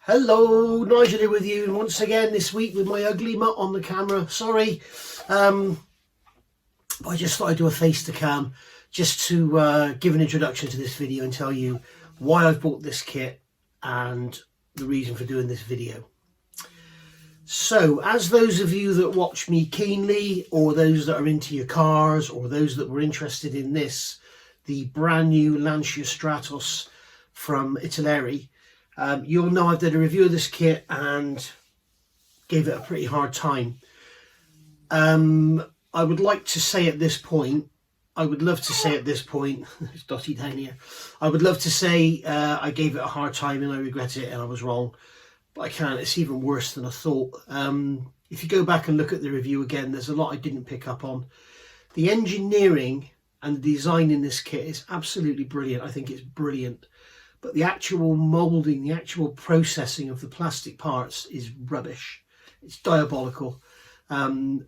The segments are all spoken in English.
Hello, Nigel here with you once again this week with my ugly mutt on the camera. Sorry, I just thought I'd do a face to cam just to give an introduction to this video and tell you why I've bought this kit and the reason for doing this video. So, as those of you that watch me keenly, or those that are into your cars, or those that were interested in this, the brand new Lancia Stratos from Italeri, you'll know I've done a review of this kit and gave it a pretty hard time. I would like to say at this point, it's dotty down here, I would love to say I gave it a hard time and I regret it and I was wrong, but I can't. It's even worse than I thought. If you go back and look at the review again, there's a lot I didn't pick up on. The engineering and the design in this kit is absolutely brilliant. I think it's brilliant. But the actual moulding, the actual processing of the plastic parts is rubbish. It's diabolical.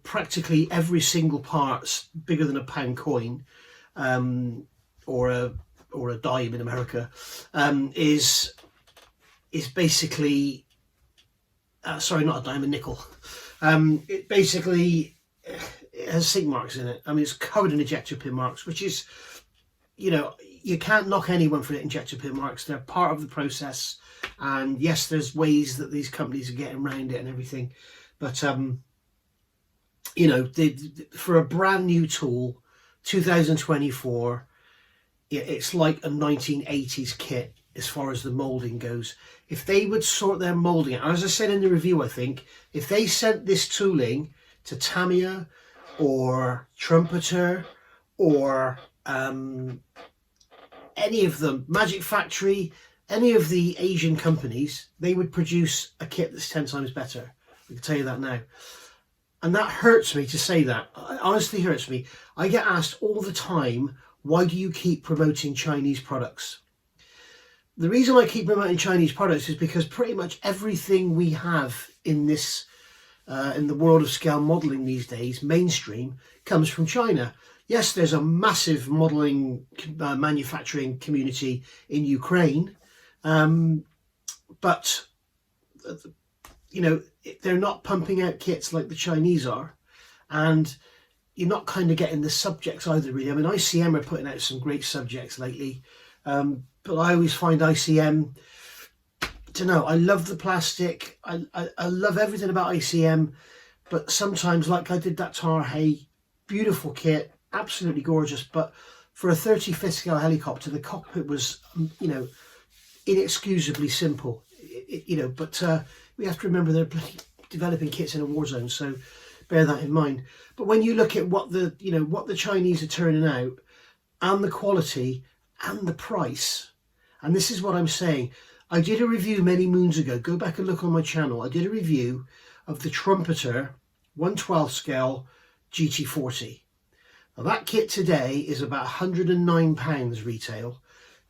Practically every single part's bigger than a pound coin, or a dime in America, is basically sorry, not a dime, a nickel. It basically has sink marks in it. I mean, it's covered in ejector pin marks, which is, you know, you can't knock anyone for injector pin marks. They're part of the process, and yes, there's ways that these companies are getting around it and everything, but you know, for a brand new tool, 2024, it's like a 1980s kit as far as the molding goes. If they would sort their molding out, as I said in the review, I think if they sent this tooling to Tamiya or Trumpeter or any of them, Magic Factory, any of the Asian companies, they would produce a kit that's 10 times better. I can tell you that now. And that hurts me to say that. It honestly hurts me. I get asked all the time, why do you keep promoting Chinese products? The reason I keep promoting Chinese products is because pretty much everything we have in this, in the world of scale modelling these days, mainstream, comes from China. Yes, there's a massive modelling manufacturing community in Ukraine, but you know, they're not pumping out kits like the Chinese are, and you're not kind of getting the subjects either, really. I mean, ICM are putting out some great subjects lately, but I always find ICM, I don't know, I love the plastic, I love everything about ICM, but sometimes, like I did that Tar Hay, beautiful kit, absolutely gorgeous, but for a 35th scale helicopter, the cockpit was, you know, inexcusably simple, you know, but we have to remember they're developing kits in a war zone, so bear that in mind. But when you look at what the, you know, what the Chinese are turning out, and the quality and the price, and this is what I'm saying, I did a review many moons ago, go back and look on my channel, I did a review of the Trumpeter 1/12 scale GT40. Now that kit today is about £109 retail.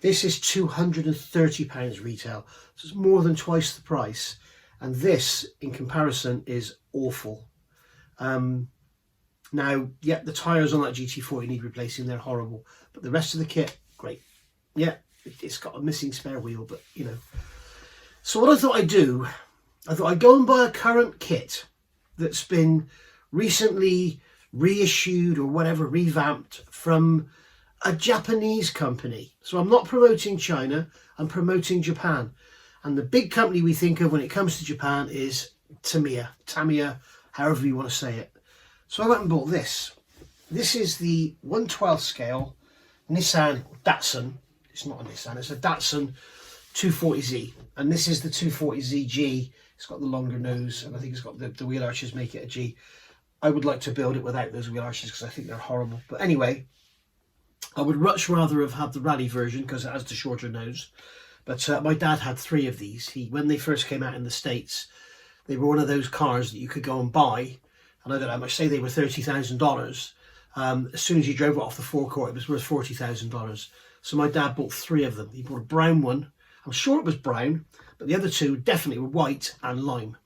This is £230 retail. So it's more than twice the price. And this, in comparison, is awful. Now, yeah, the tyres on that GT40 need replacing. They're horrible. But the rest of the kit, great. Yeah, it's got a missing spare wheel, but, you know. So what I thought I'd do, I thought I'd go and buy a current kit that's been recently reissued or whatever, revamped from a Japanese company. So I'm not promoting China, I'm promoting Japan. And the big company we think of when it comes to Japan is Tamiya, however you want to say it. So I went and bought this. This is the 1/12 scale Nissan Datsun. It's not a Nissan, it's a Datsun 240Z. And this is the 240ZG. It's got the longer nose, and I think it's got the wheel arches make it a G. I would like to build it without those wheel arches because I think they're horrible. But anyway, I would much rather have had the rally version because it has the shorter nose. But my dad had 3 of these. When they first came out in the States, they were one of those cars that you could go and buy. And I don't know how much, say they were $30,000. As soon as you drove it off the forecourt, it was worth $40,000. So my dad bought 3 of them. He bought a brown one. I'm sure it was brown, but the other 2 definitely were white and lime.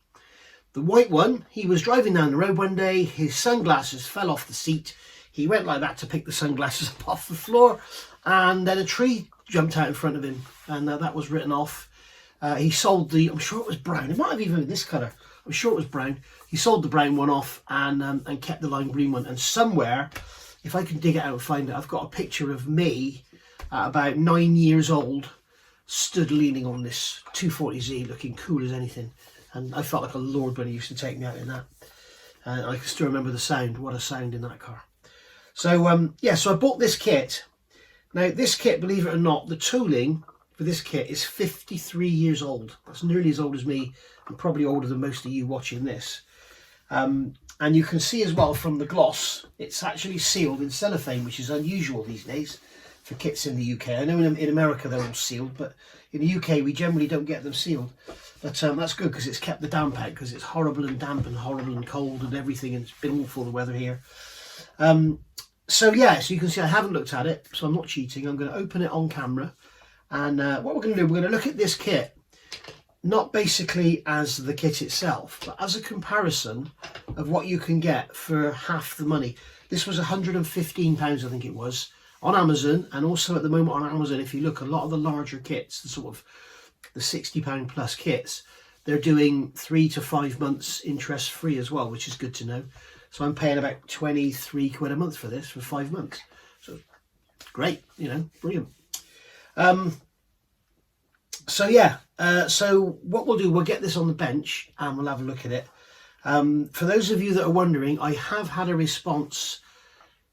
The white one, he was driving down the road one day, his sunglasses fell off the seat. He went like that to pick the sunglasses up off the floor, and then a tree jumped out in front of him, and that was written off. He sold the, I'm sure it was brown, it might have even been this colour, I'm sure it was brown. He sold the brown one off and kept the lime green one. And somewhere, if I can dig it out and find it, I've got a picture of me at about 9 years old, stood leaning on this 240Z, looking cool as anything. And I felt like a lord when he used to take me out in that. And I can still remember the sound, what a sound in that car. So yeah, so I bought this kit. Now this kit, believe it or not, the tooling for this kit is 53 years old. That's nearly as old as me, and probably older than most of you watching this. And you can see as well from the gloss, it's actually sealed in cellophane, which is unusual these days for kits in the UK. I know in America they're all sealed, but in the UK we generally don't get them sealed. But that's good because it's kept the damp out, because it's horrible and damp and horrible and cold and everything, and it's been awful the weather here. So yeah, so you can see I haven't looked at it, so I'm not cheating. I'm going to open it on camera, and what we're going to do, we're going to look at this kit, not basically as the kit itself, but as a comparison of what you can get for half the money. This was £115, I think it was, on Amazon, and also at the moment on Amazon, if you look, a lot of the larger kits, the sort of the £60 plus kits, they're doing 3 to 5 months interest free as well, which is good to know. So I'm paying about 23 quid a month for this for 5 months. So great, you know, brilliant. So yeah, so what we'll do, we'll get this on the bench and we'll have a look at it. For those of you that are wondering, I have had a response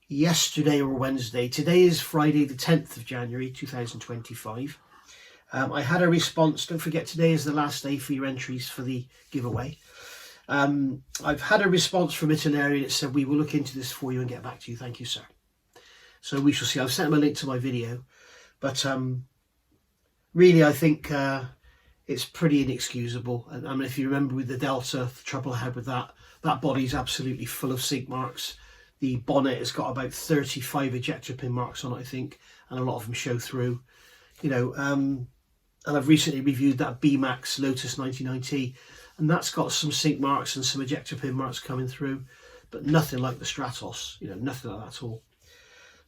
yesterday or Wednesday. Today is Friday the 10th of January 2025. I had a response. Don't forget, today is the last day for your entries for the giveaway. I've had a response from Italeri that said we will look into this for you and get back to you. Thank you, sir. So we shall see. I've sent him a link to my video, but really I think it's pretty inexcusable. And I mean, if you remember with the Delta, the trouble I had with that body's absolutely full of sink marks. The bonnet has got about 35 ejector pin marks on it, I think, and a lot of them show through. You know, and I've recently reviewed that B-Max Lotus 99T, and that's got some sink marks and some ejector pin marks coming through, but nothing like the Stratos, you know, nothing like that at all.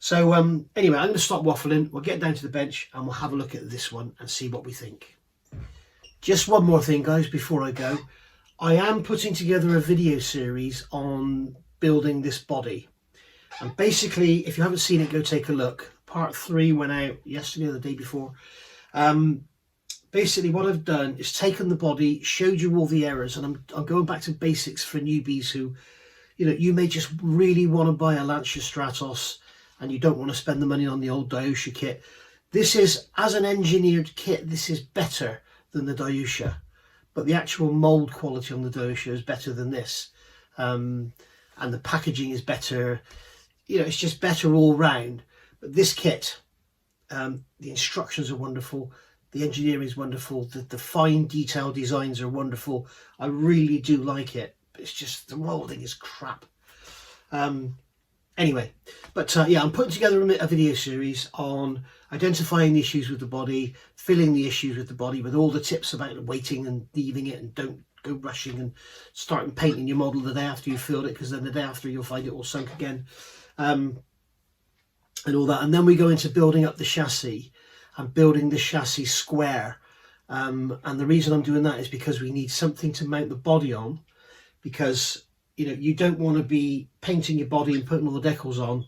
So anyway, I'm going to stop waffling. We'll get down to the bench and we'll have a look at this one and see what we think. Just one more thing, guys, before I go. I am putting together a video series on building this body. And basically, if you haven't seen it, go take a look. Part 3 went out yesterday or the day before. Basically what I've done is taken the body, showed you all the errors, and I'm going back to basics for newbies who, you know, you may just really want to buy a Lancia Stratos and you don't want to spend the money on the old Daewoo kit. This is, as an engineered kit, this is better than the Daewoo, but the actual mould quality on the Daewoo is better than this. And the packaging is better, you know, it's just better all round. But this kit, the instructions are wonderful. The engineering is wonderful. The fine detail designs are wonderful. I really do like it. But it's just the moulding is crap. Anyway, but yeah, I'm putting together a video series on identifying the issues with the body, filling the issues with the body, with all the tips about waiting and leaving it, and don't go rushing and starting painting your model the day after you filled it, because then the day after you'll find it all sunk again, and all that. And then we go into building up the chassis and building the chassis square. And the reason I'm doing that is because we need something to mount the body on, because, you know, you don't want to be painting your body and putting all the decals on,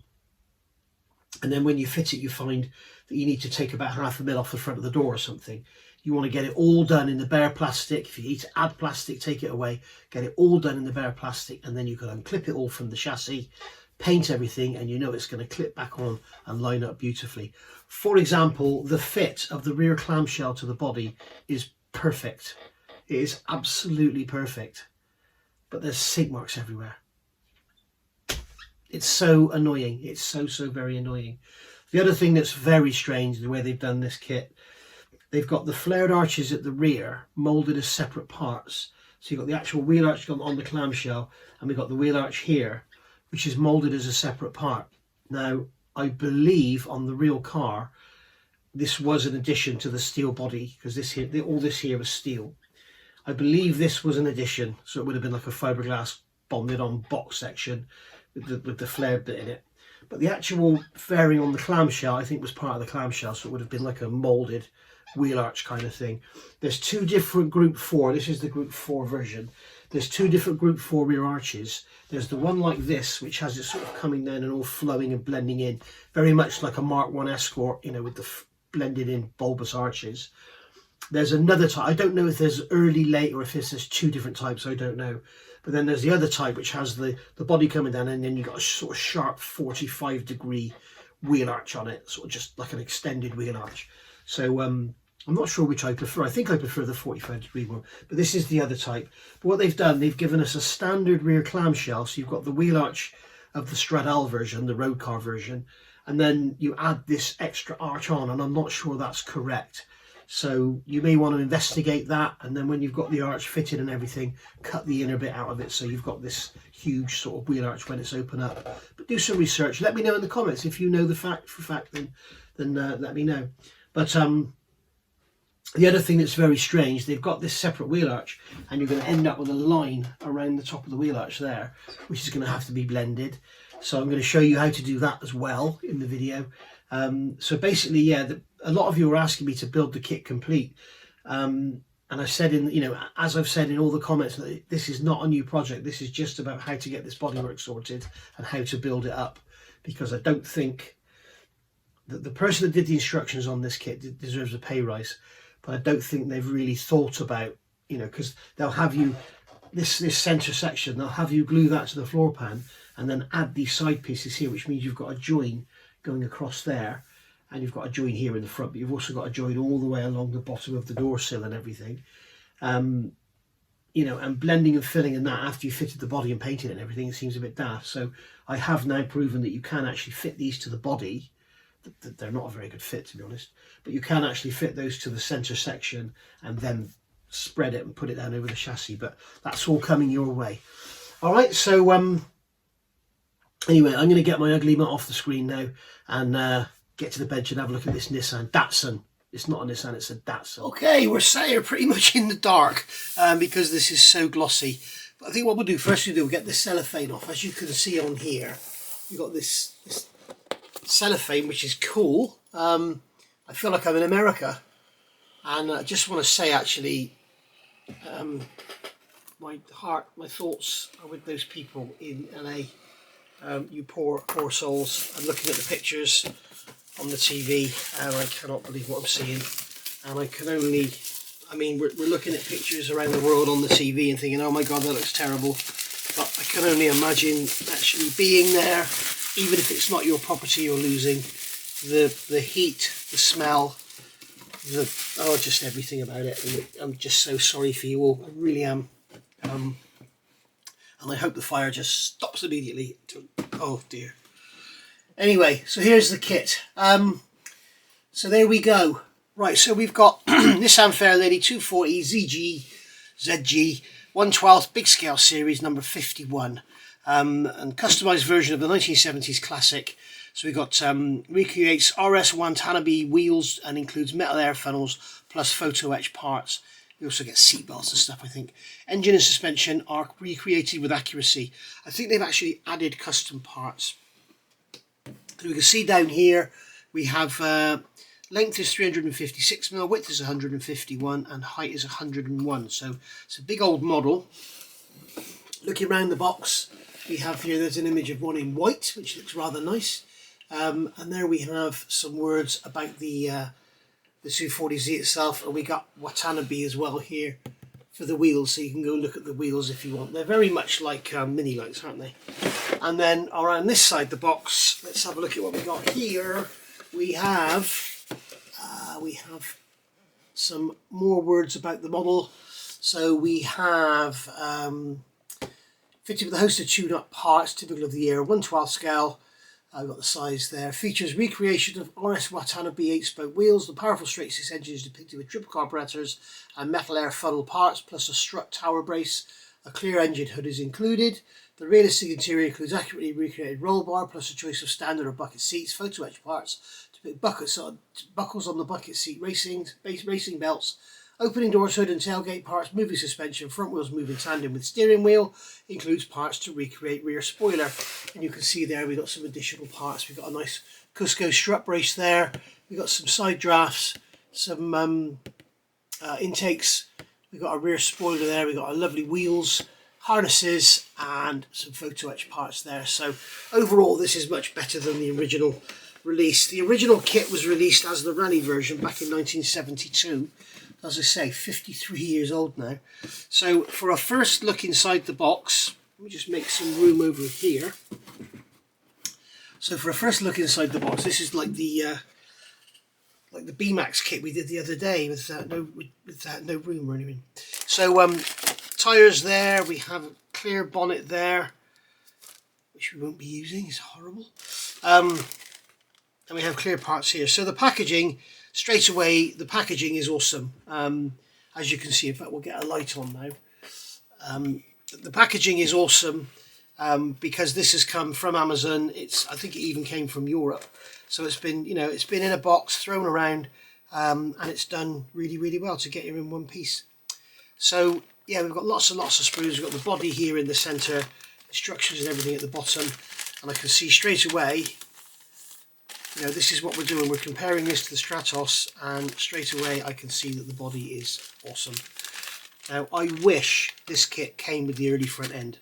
and then when you fit it you find that you need to take about £0.5 off the front of the door or something. You want to get it all done in the bare plastic. If you need to add plastic, take it away, get it all done in the bare plastic, and then you can unclip it all from the chassis, paint everything, and you know it's going to clip back on and line up beautifully. For example, the fit of the rear clamshell to the body is perfect. It is absolutely perfect, but there's sink marks everywhere. It's so annoying. It's so very annoying. The other thing that's very strange, the way they've done this kit, they've got the flared arches at the rear moulded as separate parts. So you've got the actual wheel arch on the clamshell, and we've got the wheel arch here, which is moulded as a separate part. Now, I believe on the real car, this was an addition to the steel body, because this here, all this here was steel. I believe this was an addition, so it would have been like a fiberglass bonded on box section with the flared bit in it. But the actual fairing on the clamshell, I think, was part of the clamshell, so it would have been like a moulded wheel arch kind of thing. There's two different Group 4. This is the Group 4 version. There's two different Group 4 rear arches. There's the one like this, which has it sort of coming down and all flowing and blending in, very much like a Mark 1 Escort, you know, with the blended in bulbous arches. There's another type. I don't know if there's early, late, or if there's two different types. I don't know. But then there's the other type, which has the body coming down, and then you've got a sort of sharp 45-degree wheel arch on it, sort of just like an extended wheel arch. So I'm not sure which I prefer. I think I prefer the 45-degree one, but this is the other type. But what they've done, they've given us a standard rear clamshell. So you've got the wheel arch of the Stradale version, the road car version, and then you add this extra arch on, and I'm not sure that's correct. So you may want to investigate that, and then when you've got the arch fitted and everything, cut the inner bit out of it so you've got this huge sort of wheel arch when it's open up. But do some research. Let me know in the comments if you know the fact for fact. Then let me know. But the other thing that's very strange, they've got this separate wheel arch, and you're going to end up with a line around the top of the wheel arch there, which is going to have to be blended. So I'm going to show you how to do that as well in the video. So basically, yeah, a lot of you are asking me to build the kit complete, and I said as I've said in all the comments, that this is not a new project. This is just about how to get this bodywork sorted and how to build it up, because I don't think that the person that did the instructions on this kit deserves a pay rise, but I don't think they've really thought about, because they'll have you this center section, they'll have you glue that to the floor pan and then add these side pieces here, which means you've got a join going across there, and you've got a join here in the front, but you've also got a join all the way along the bottom of the door sill and everything. And blending and filling in that after you fitted the body and painted it and everything, it seems a bit daft. So I have now proven that you can actually fit these to the body. They're not a very good fit, to be honest, but you can actually fit those to the center section and then spread it and put it down over the chassis. But that's all coming your way. All right, so anyway, I'm going to get my ugly mutt off the screen now and get to the bench and have a look at this Nissan Datsun. It's not a Nissan, it's a Datsun. Okay, we're sat here pretty much in the dark because this is so glossy. But I think what we'll do, first we'll get this cellophane off. As you can see on here, you've got this cellophane, which is cool. I feel like I'm in America. And I just want to say, actually, my thoughts are with those people in LA. You poor souls. I'm looking at the pictures on the TV and I cannot believe what I'm seeing. And I can only, we're looking at pictures around the world on the TV and thinking, oh my God, that looks terrible. But I can only imagine actually being there, even if it's not your property you're losing, the heat, the smell, just everything about it. And I'm just so sorry for you all. I really am. And I hope the fire just stops immediately. Oh dear. Anyway, so here's the kit. So there we go. Right, so we've got Nissan Fairlady 240 ZG 1/12 big scale series number 51. And customized version of the 1970s classic. So we got recreates RS Watanabe wheels and includes metal air funnels plus photo etch parts. You also get seat belts and stuff, I think. Engine and suspension are recreated with accuracy. I think they've actually added custom parts. And we can see down here we have length is 356mm, width is 151, and height is 101. So it's a big old model. Looking around the box, we have here, there's an image of one in white, which looks rather nice. And there we have some words about the 240Z itself, and we got Watanabe as well here for the wheels, so you can go look at the wheels if you want. They're very much like mini lights, aren't they? And then around this side the box, let's have a look at what we got here. We have some more words about the model. So we have fitted with a host of tune-up parts typical of the year, 1/12 scale. I've got the size there. Features recreation of RS Watanabe 8-spoke wheels. The powerful straight-six engine is depicted with triple carburetors and metal air funnel parts, plus a strut tower brace. A clear engine hood is included. The realistic interior includes accurately recreated roll bar, plus a choice of standard or bucket seats, photo etch parts to put buckles on the bucket seat racing belts, opening doors, hood and tailgate parts, moving suspension, front wheels move in tandem with steering wheel, includes parts to recreate rear spoiler. And you can see there we've got some additional parts. We've got a nice Cusco strut brace there. We've got some side drafts. some intakes. We've got a rear spoiler there. We've got our lovely wheels, harnesses, and some photo etch parts there. So overall, this is much better than the original release. The original kit was released as the rally version back in 1972. As I say, 53 years old now. So for a first look inside the box, let me just make some room over here. So for a first look inside the box, this is like the B-Max kit we did the other day with no room or anything. So tyres there, we have a clear bonnet there, which we won't be using, it's horrible. And we have clear parts here. So the packaging, straight away, the packaging is awesome. As you can see, in fact, we'll get a light on now. The packaging is awesome because this has come from Amazon. I think it even came from Europe. So it's been, it's been in a box, thrown around, and it's done really, really well to get you in one piece. So yeah, we've got lots and lots of sprues. We've got the body here in the centre, instructions and everything at the bottom, and I can see straight away, this is what we're doing. We're comparing this to the Stratos, and straight away I can see that the body is awesome. Now I wish this kit came with the early front end,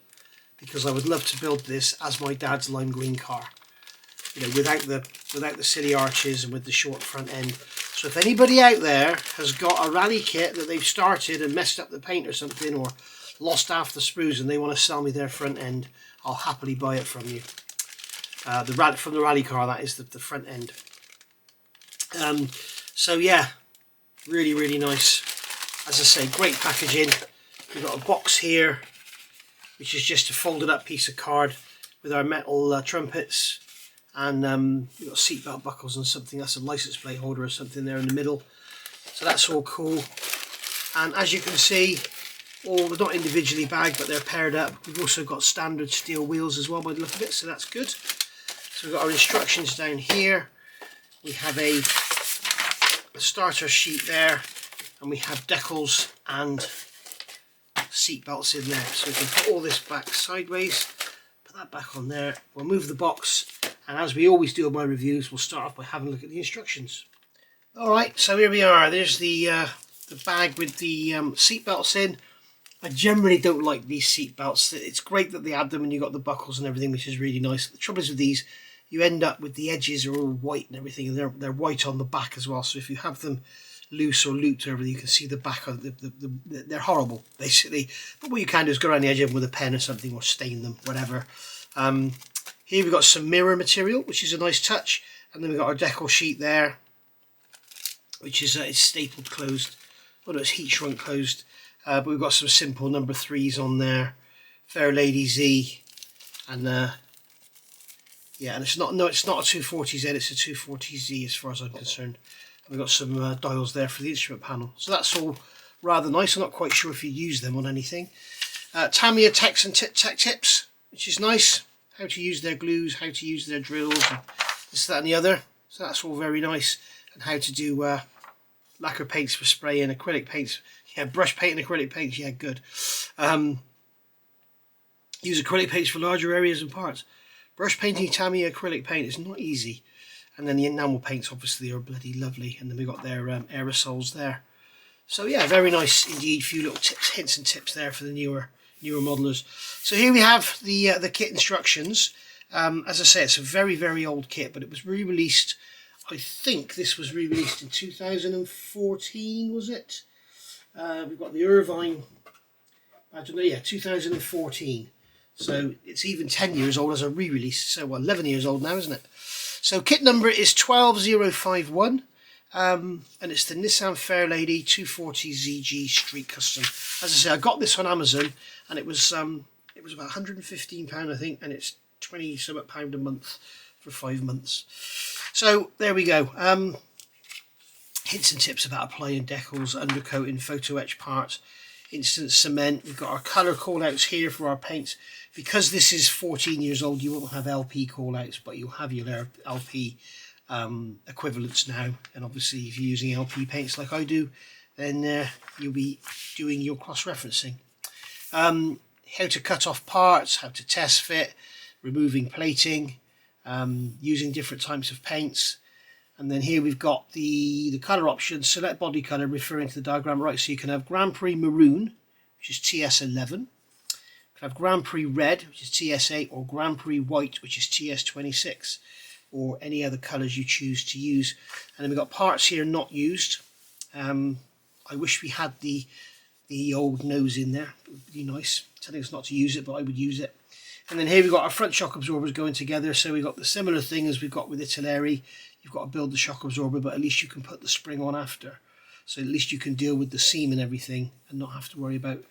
because I would love to build this as my dad's lime green car. Without the silly arches and with the short front end. So if anybody out there has got a rally kit that they've started and messed up the paint or something, or lost half the sprues and they want to sell me their front end, I'll happily buy it from you. From the rally car, that is the front end. So yeah, really, really nice. As I say, great packaging. We've got a box here, which is just a folded up piece of card with our metal trumpets. And we've got seatbelt buckles and something, that's a license plate holder or something there in the middle. So that's all cool. And as you can see, they're not individually bagged, but they're paired up. We've also got standard steel wheels as well by the look of it, so that's good. So we've got our instructions down here. We have a starter sheet there, and we have decals and seat belts in there. So we can put all this back sideways, put that back on there. We'll move the box. And as we always do in my reviews, we'll start off by having a look at the instructions. Alright, so here we are. There's the bag with the seat belts in. I generally don't like these seat belts. It's great that they add them and you've got the buckles and everything, which is really nice. The trouble is with these, you end up with the edges are all white and everything, and they're white on the back as well. So if you have them loose or looped over, you can see the back of they're horrible, basically. But what you can do is go around the edge of them with a pen or something, or stain them, whatever. Here we've got some mirror material, which is a nice touch, and then we've got our decal sheet there, which is it's stapled closed. Oh no, it's heat shrunk closed. But we've got some simple number 3s on there, Fair Lady Z, and yeah, and it's not a 240Z, it's a 240Z as far as I'm concerned. And we've got some dials there for the instrument panel, so that's all rather nice. I'm not quite sure if you use them on anything. Tamiya Tech Tips, which is nice. How to use their glues, how to use their drills, and this, that and the other. So that's all very nice. And how to do lacquer paints for spray and acrylic paints. Yeah, brush paint and acrylic paints, yeah, good. Use acrylic paints for larger areas and parts. Brush painting Tamiya acrylic paint is not easy. And then the enamel paints obviously are bloody lovely. And then we've got their aerosols there. So yeah, very nice indeed. A few little tips, hints and tips there for the newer modelers. So here we have the kit instructions. As I say, it's a very, very old kit, but it was re-released. I think this was re-released in 2014, was it? We've got the Irvine, I don't know, yeah, 2014. So it's even 10 years old as a re-release. So well, 11 years old now, isn't it? So kit number is 12051. And it's the Nissan Fairlady 240 ZG Street Custom. As I say, I got this on Amazon, and it was about £115, I think, and it's £20-something a month for 5 months. So there we go. Hints and tips about applying decals, undercoating, photo etch parts, instant cement. We've got our colour callouts here for our paints. Because this is 14 years old, you won't have LP callouts, but you'll have your LP equivalents now. And obviously, if you're using LP paints like I do, then you'll be doing your cross-referencing. How to cut off parts, how to test fit, removing plating, using different types of paints. And then here we've got the colour option, select body colour, referring to the diagram right. So you can have Grand Prix Maroon, which is TS11. You can have Grand Prix Red, which is TS8, or Grand Prix White, which is TS26, or any other colours you choose to use. And then we've got parts here not used. I wish we had the old nose in there. It would be nice. Telling us not to use it, but I would use it. And then here we've got our front shock absorbers going together. So we've got the similar thing as we've got with Italeri. You've got to build the shock absorber, but at least you can put the spring on after. So at least you can deal with the seam and everything and not have to worry about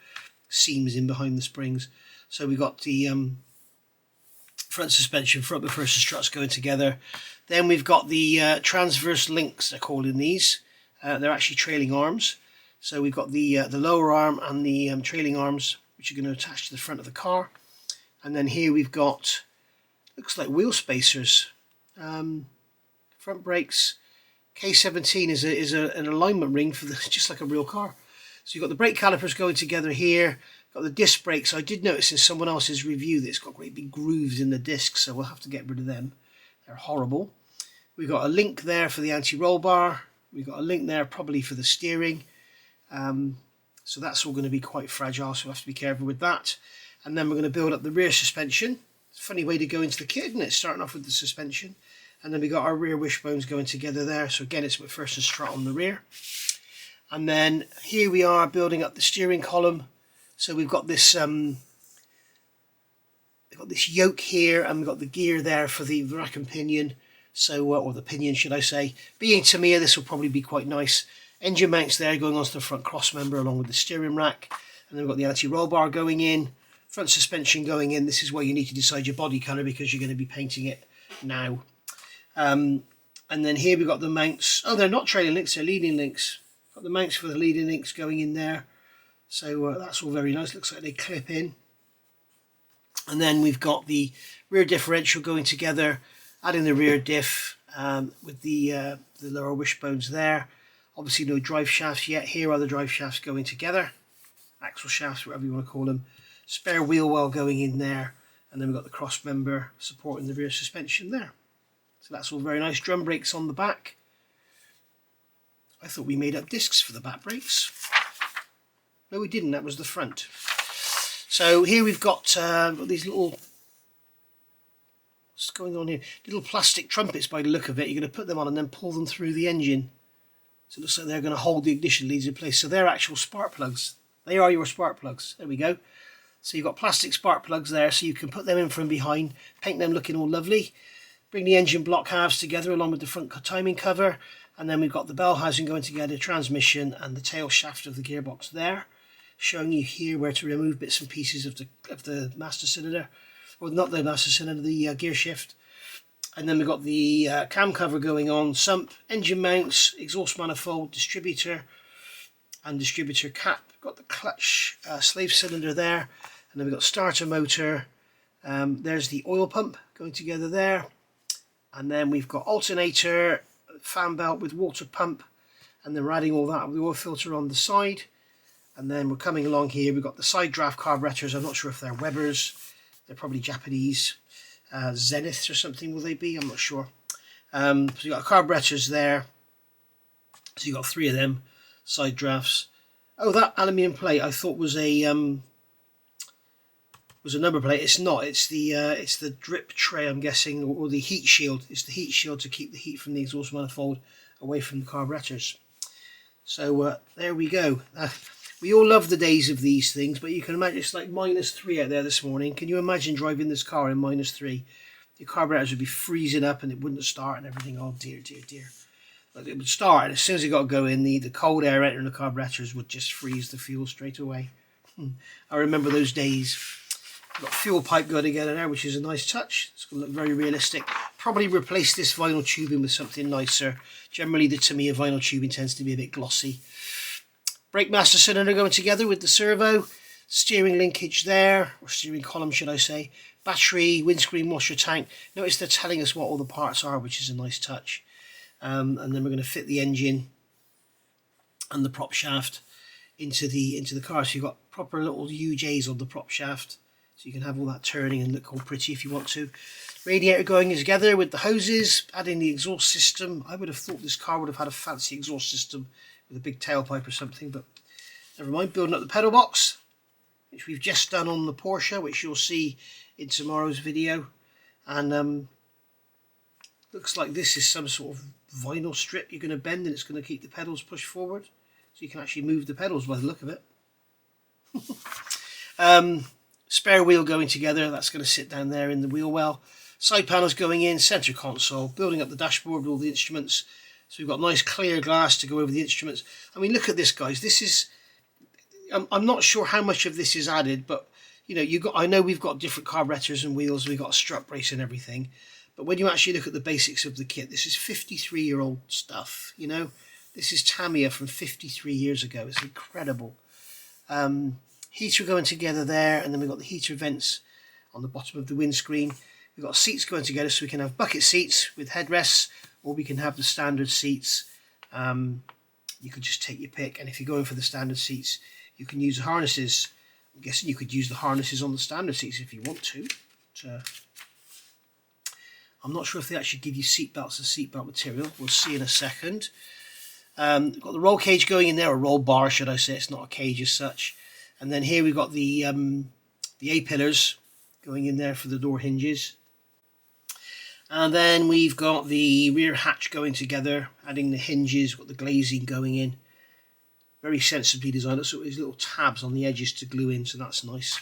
seams in behind the springs. So we've got the front suspension, front McPherson struts going together. Then we've got the transverse links, they're calling these. They're actually trailing arms. So we've got the lower arm and the trailing arms, which are going to attach to the front of the car. And then here we've got, looks like wheel spacers, front brakes. K17 is an alignment ring for just like a real car. So you've got the brake calipers going together here. Got the disc brakes. I did notice in someone else's review that it's got great big grooves in the discs, so we'll have to get rid of them. They're horrible. We've got a link there for the anti-roll bar. We've got a link there probably for the steering. So that's all going to be quite fragile, so we'll have to be careful with that. And then we're going to build up the rear suspension. It's a funny way to go into the kit, isn't it? Starting off with the suspension. And then we got our rear wishbones going together there. So again, it's McPherson strut on the rear. And then here we are building up the steering column. So we've got this yoke here, and we've got the gear there for the rack and pinion. So, or the pinion, should I say. Being Tamiya, this will probably be quite nice. Engine mounts there going onto the front cross member along with the steering rack. And then we've got the anti-roll bar going in. Front suspension going in. This is where you need to decide your body colour because you're going to be painting it now. And then here we've got the mounts. Oh, they're not trailing links, they're leading links. Got the mounts for the leading links going in there. So that's all very nice. Looks like they clip in. And then we've got the rear differential going together, adding the rear diff with the lower wishbones there. Obviously no drive shafts yet. Here are the drive shafts going together. Axle shafts, whatever you want to call them. Spare wheel well going in there. And then we've got the cross member supporting the rear suspension there. So that's all very nice. Drum brakes on the back. I thought we made up discs for the back brakes. No, we didn't. That was the front. So here we've got these little... What's going on here? Little plastic trumpets by the look of it. You're going to put them on and then pull them through the engine. So it looks like they're going to hold the ignition leads in place. So they're actual spark plugs. They are your spark plugs. There we go. So you've got plastic spark plugs there, so you can put them in from behind, paint them looking all lovely. Bring the engine block halves together along with the front timing cover, and then we've got the bell housing going together, transmission, and the tail shaft of the gearbox there, showing you here where to remove bits and pieces of the master cylinder, or not the master cylinder, the gear shift. And then we've got the cam cover going on, sump, engine mounts, exhaust manifold, distributor, and distributor cap. Got the clutch slave cylinder there, and then we've got starter motor. There's the oil pump going together there, and then we've got alternator, fan belt with water pump, and then we're adding all that with the oil filter on the side. And then we're coming along here, we've got the side draft carburetors. I'm not sure if they're Webers, they're probably Japanese, Zeniths or something will they be, I'm not sure. So you've got carburetors there, so you've got 3 of them, side drafts. Oh, that aluminium plate I thought was a number plate. It's not. It's the drip tray, I'm guessing, or the heat shield. It's the heat shield to keep the heat from the exhaust manifold away from the carburetors. So there we go. We all love the days of these things, but you can imagine it's like -3 out there this morning. Can you imagine driving this car in -3? Your carburetors would be freezing up and it wouldn't start and everything. Oh dear, dear, dear. Like it would start, and as soon as it got going, the cold air entering the carburetors would just freeze the fuel straight away. I remember those days. We've got fuel pipe going together there, which is a nice touch. It's going to look very realistic. Probably replace this vinyl tubing with something nicer. Generally, the Tamiya vinyl tubing tends to be a bit glossy. Brake master cylinder going together with the servo. Steering linkage there, or steering column, should I say. Battery, windscreen washer tank. Notice they're telling us what all the parts are, which is a nice touch. And then we're going to fit the engine and the prop shaft into the car. So you've got proper little UJs on the prop shaft. So you can have all that turning and look all pretty if you want to. Radiator going together with the hoses, adding the exhaust system. I would have thought this car would have had a fancy exhaust system with a big tailpipe or something, but never mind. Building up the pedal box, which we've just done on the Porsche, which you'll see in tomorrow's video. And looks like this is some sort of vinyl strip you're going to bend, and it's going to keep the pedals pushed forward. So you can actually move the pedals by the look of it. Spare wheel going together, that's going to sit down there in the wheel well. Side panels going in, centre console, building up the dashboard with all the instruments. So we've got nice clear glass to go over the instruments. I mean, look at this, guys. This is, I'm not sure how much of this is added, but you know, I know we've got different carburetors and wheels, we've got a strut brace and everything. But when you actually look at the basics of the kit, this is 53-year-old stuff, you know. This is Tamiya from 53 years ago. It's incredible. Heater going together there, and then we've got the heater vents on the bottom of the windscreen. We've got seats going together, so we can have bucket seats with headrests, or we can have the standard seats. You could just take your pick, and if you're going for the standard seats, you can use the harnesses. I'm guessing you could use the harnesses on the standard seats if you want to. I'm not sure if they actually give you seat belts as seatbelt material. We'll see in a second. We've got the roll cage going in there, or roll bar should I say. It's not a cage as such. And then here we've got the A-pillars going in there for the door hinges. And then we've got the rear hatch going together, adding the hinges, got the glazing going in. Very sensibly designed. So these little tabs on the edges to glue in, so that's nice.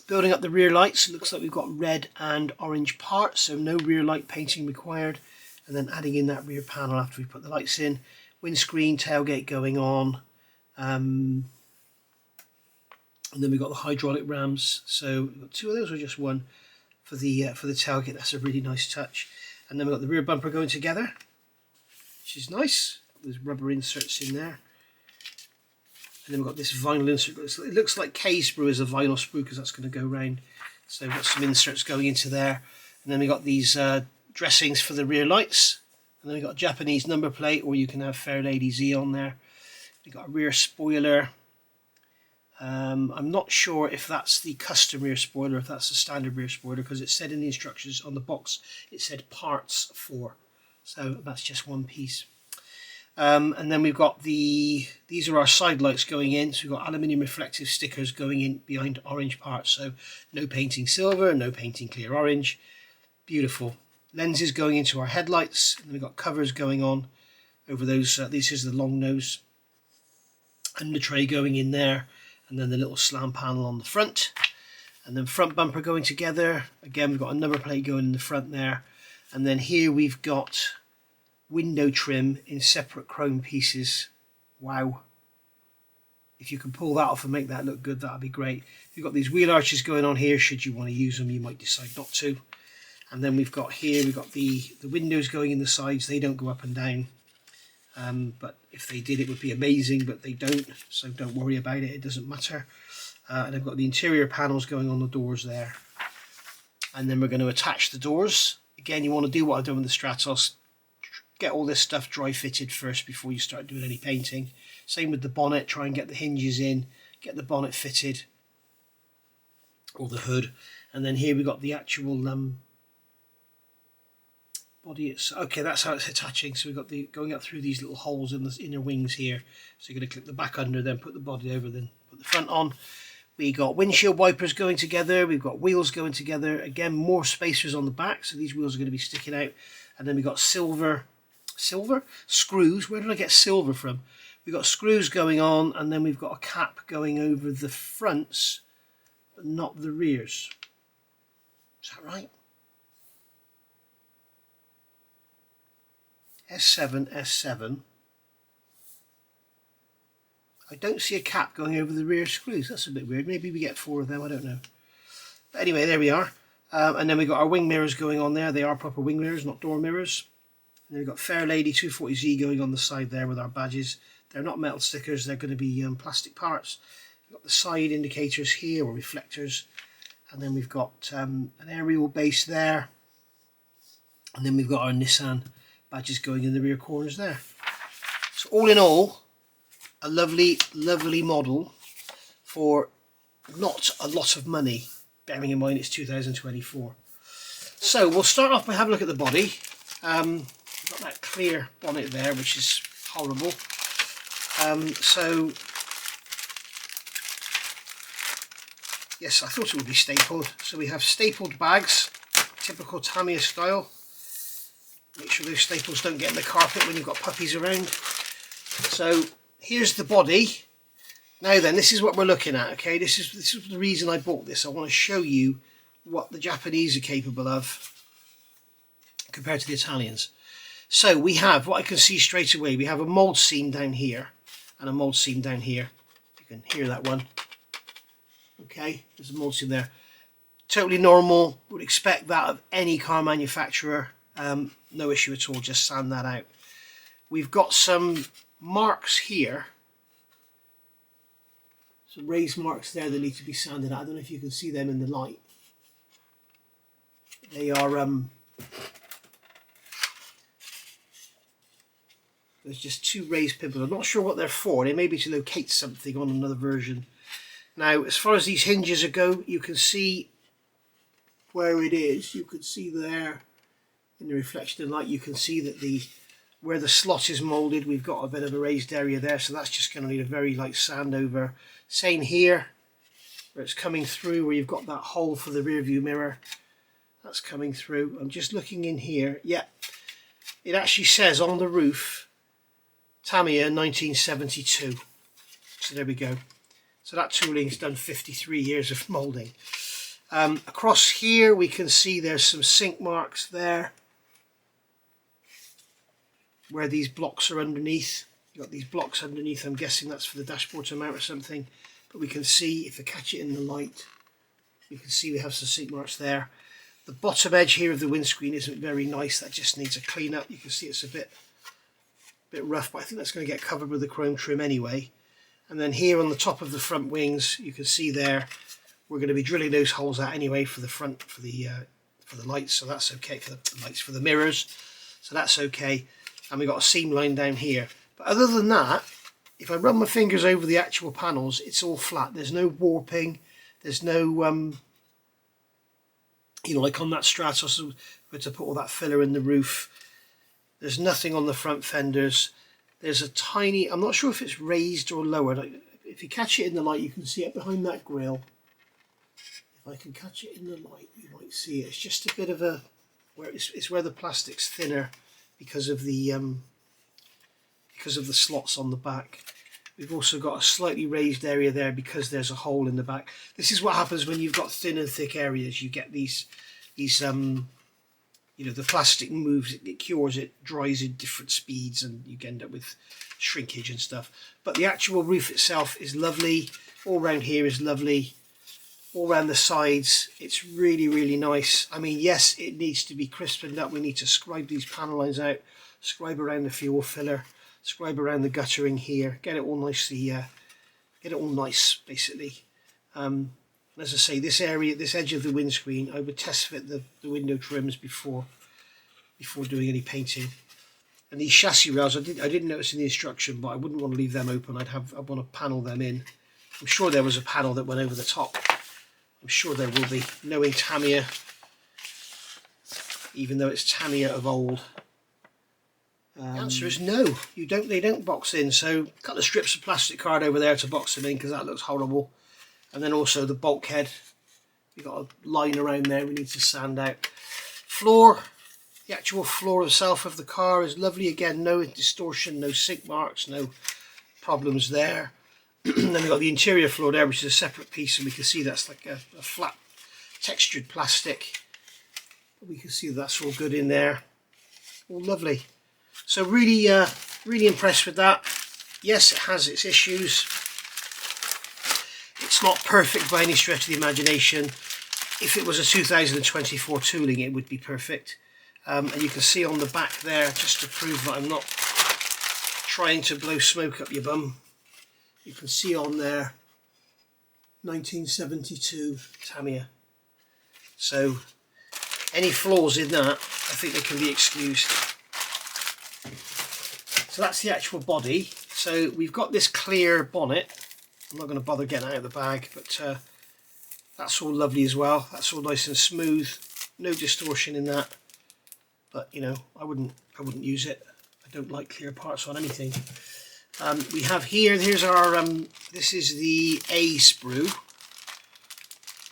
Building up the rear lights, it looks like we've got red and orange parts, so no rear light painting required. And then adding in that rear panel after we put the lights in. Windscreen, tailgate going on. And then we've got the hydraulic rams. So we've got two of those or just one for the tailgate. That's a really nice touch. And then we've got the rear bumper going together, which is nice. There's rubber inserts in there. And then we've got this vinyl insert. It looks like K sprue is a vinyl sprue because that's going to go round. So we've got some inserts going into there. And then we've got these dressings for the rear lights. And then we've got a Japanese number plate, or you can have Fair Lady Z on there. We've got a rear spoiler. I'm not sure if that's the custom rear spoiler, if that's the standard rear spoiler, because it said in the instructions on the box, it said parts for. So that's just one piece. And then we've got these are our side lights going in. So we've got aluminium reflective stickers going in behind orange parts. So no painting silver, no painting clear orange. Beautiful. Lenses going into our headlights. And then we've got covers going on over those. This is the long nose under tray going in there. And then the little slam panel on the front. And then front bumper going together. Again, we've got a number plate going in the front there. And then here we've got window trim in separate chrome pieces. Wow. If you can pull that off and make that look good, that'd be great. You've got these wheel arches going on here. Should you want to use them, you might decide not to. And then we've got here, we've got the windows going in the sides. They don't go up and down. But if they did, it would be amazing, but they don't. So don't worry about it. It doesn't matter. And I've got the interior panels going on the doors there. And then we're going to attach the doors. Again, you want to do what I've done with the Stratos. Get all this stuff dry fitted first before you start doing any painting. Same with the bonnet. Try and get the hinges in. Get the bonnet fitted. Or the hood. And then here we've got the actual body. Okay, that's how it's attaching. So we've got the going up through these little holes in the inner wings here. So you're going to clip the back under, then put the body over, then put the front on. We got windshield wipers going together. We've got wheels going together. Again, more spacers on the back, so these wheels are going to be sticking out. And then we've got silver screws. Where did I get silver from? We've got screws going on, and then we've got a cap going over the fronts, but not the rears. Is that right? S7. I don't see a cap going over the rear screws. That's a bit weird. Maybe we get 4 of them, I don't know. But anyway, there we are. And then we've got our wing mirrors going on there. They are proper wing mirrors, not door mirrors. And then we've got Fair Lady 240Z going on the side there with our badges. They're not metal stickers, they're going to be plastic parts. We've got the side indicators here, or reflectors. And then we've got an aerial base there. And then we've got our Nissan badges going in the rear corners there. So all in all, a lovely, lovely model for not a lot of money, bearing in mind it's 2024. So we'll start off by having a look at the body. We've got that clear bonnet there, which is horrible. So yes, I thought it would be stapled. So we have stapled bags, typical Tamiya style. Make sure those staples don't get in the carpet when you've got puppies around. So here's the body. Now then, this is what we're looking at, okay? This is the reason I bought this. I want to show you what the Japanese are capable of compared to the Italians. So we have, what I can see straight away, we have a mould seam down here and a mould seam down here. You can hear that one. Okay, there's a mould seam there. Totally normal, would expect that of any car manufacturer. No issue at all, just sand that out. We've got some marks here. Some raised marks there that need to be sanded out. I don't know if you can see them in the light. They are, there's just two raised pimples. I'm not sure what they're for. They may be to locate something on another version. Now, as far as these hinges go, you can see where it is. You can see there in the reflection of light, you can see that where the slot is moulded, we've got a bit of a raised area there, so that's just going to need a very light sand over. Same here, where it's coming through, where you've got that hole for the rear view mirror. That's coming through. I'm just looking in here. Yeah, it actually says on the roof, Tamiya 1972. So there we go. So that tooling's done 53 years of moulding. Across here we can see there's some sink marks there where these blocks are underneath. You've got these blocks underneath. I'm guessing that's for the dashboard to mount or something. But we can see, if I catch it in the light, you can see we have some sink marks there. The bottom edge here of the windscreen isn't very nice. That just needs a clean up. You can see it's a bit rough, but I think that's going to get covered with the chrome trim anyway. And then here on the top of the front wings, you can see there, we're going to be drilling those holes out anyway for the front, for the lights, so that's okay, for the lights, for the mirrors, so that's okay. And we've got a seam line down here. But other than that, if I run my fingers over the actual panels, it's all flat. There's no warping. There's no, you know, like on that Stratos, we had to put all that filler in the roof. There's nothing on the front fenders. There's a tiny, I'm not sure if it's raised or lowered. If you catch it in the light, you can see it behind that grille. If I can catch it in the light, you might see it. It's just a bit of a, where it's where the plastic's thinner because of the slots on the back. We've also got a slightly raised area there because there's a hole in the back. This is what happens when you've got thin and thick areas. You get these you know, the plastic moves, it cures, it dries in different speeds, and you end up with shrinkage and stuff. But the actual roof itself is lovely. All around here is lovely. All around the sides, it's really, really nice. I mean, yes, it needs to be crispened up. We need to scribe these panel lines out, scribe around the fuel filler, scribe around the guttering here, get it all nicely, get it all nice, basically. As I say, this area, this edge of the windscreen, I would test fit the window trims before doing any painting. And these chassis rails, I didn't notice in the instruction, but I wouldn't want to leave them open. I'd want to panel them in. I'm sure there was a panel that went over the top. I'm sure there will be, knowing Tamiya, even though it's Tamiya of old. The answer is no, they don't box in. So a couple of strips of plastic card over there to box them in, because that looks horrible. And then also the bulkhead, we've got a line around there we need to sand out. Floor, the actual floor itself of the car is lovely. Again, no distortion, no sink marks, no problems there. Then we've got the interior floor there, which is a separate piece, and we can see that's like a flat textured plastic. We can see that's all good in there, all lovely. So really, really impressed with that. Yes, it has its issues. It's not perfect by any stretch of the imagination. If it was a 2024 tooling, it would be perfect. And you can see on the back there, just to prove that I'm not trying to blow smoke up your bum, you can see on there 1972 Tamiya. So any flaws in that, I think they can be excused. So that's the actual body. So we've got this clear bonnet. I'm not going to bother getting out of the bag, but That's all lovely as well. That's all nice and smooth. No distortion in that. But you know, I wouldn't use it. I don't like clear parts on anything. We have here's our this is the A sprue.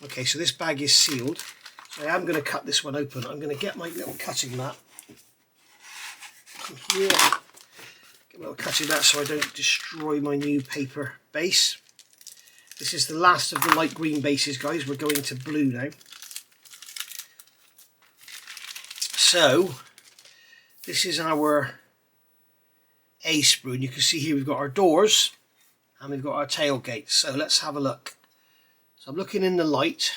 Okay, so this bag is sealed. So I am going to cut this one open. I'm going to get my little cutting mat. Here. Get my little cutting mat so I don't destroy my new paper base. This is the last of the light green bases, guys. We're going to blue now. So this is our A sprue, and you can see here we've got our doors and we've got our tailgates. So let's have a look. So I'm looking in the light,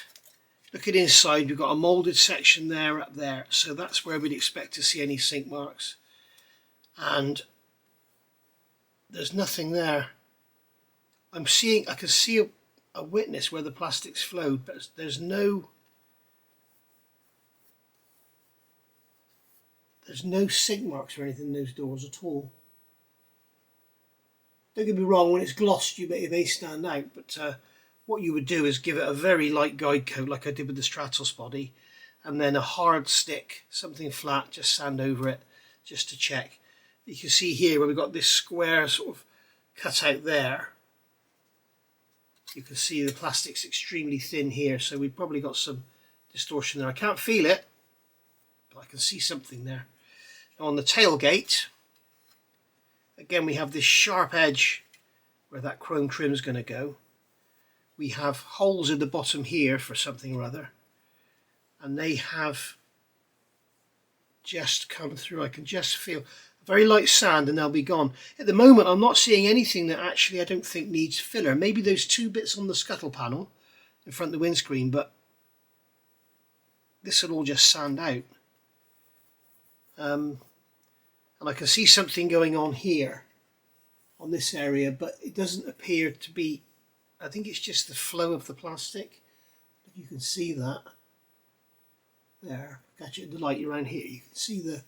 looking inside. We've got a moulded section there, up there, so that's where we'd expect to see any sink marks, and there's nothing there. I can see a witness where the plastic's flowed, but there's no sink marks or anything in those doors at all. Don't get me wrong, when it's glossed it may stand out, but what you would do is give it a very light guide coat like I did with the Stratos body, and then a hard stick, something flat, just sand over it just to check. You can see here where we've got this square sort of cut out there. You can see the plastic's extremely thin here, so we've probably got some distortion there. I can't feel it, but I can see something there. Now on the tailgate, again we have this sharp edge where that chrome trim is going to go. We have holes in the bottom here for something or other, and they have just come through. I can just feel very light sand and they'll be gone. At the moment I'm not seeing anything that actually I don't think needs filler. Maybe those two bits on the scuttle panel in front of the windscreen, but this will all just sand out. And I can see something going on here on this area, but it doesn't appear to be. I think it's just the flow of the plastic. If you can see that there, catch it in the light around here, you can see I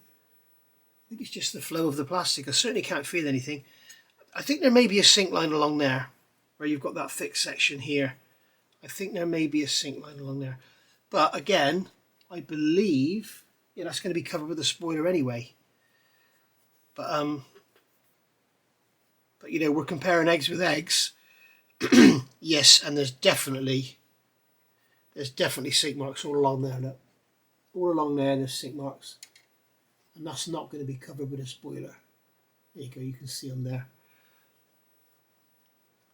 think it's just the flow of the plastic. I certainly can't feel anything. I think there may be a sink line along there where you've got that thick section here. I think there may be a sink line along there, but again I believe that's going to be covered with a spoiler anyway. But you know, we're comparing eggs with eggs. Yes, and there's definitely sink marks all along there. Look, all along there there's sink marks, and that's not going to be covered with a spoiler. There you go, you can see them there.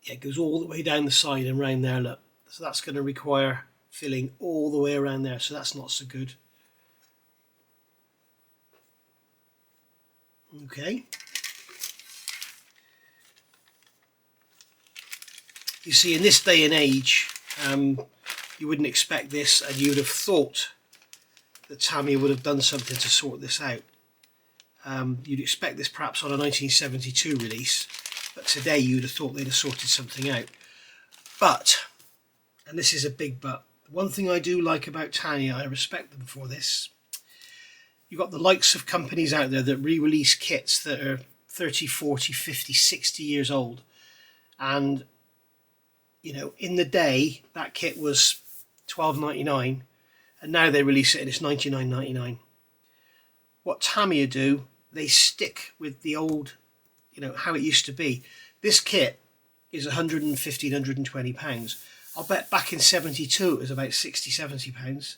Yeah, it goes all the way down the side and round there, look. So that's going to require filling all the way around there, so that's not so good. Okay. You see, in this day and age, you wouldn't expect this, and you would have thought that Tamiya would have done something to sort this out. You'd expect this perhaps on a 1972 release, but today you'd have thought they'd have sorted something out. But, and this is a big but, one thing I do like about Tamiya, I respect them for this. You've got the likes of companies out there that re-release kits that are 30, 40, 50, 60 years old, and you know, in the day that kit was $12.99, and now they release it and it's $99.99. What Tamiya do, they stick with the old, you know, how it used to be. This kit is £150, £120. I'll bet back in 72 it was about £60, £70.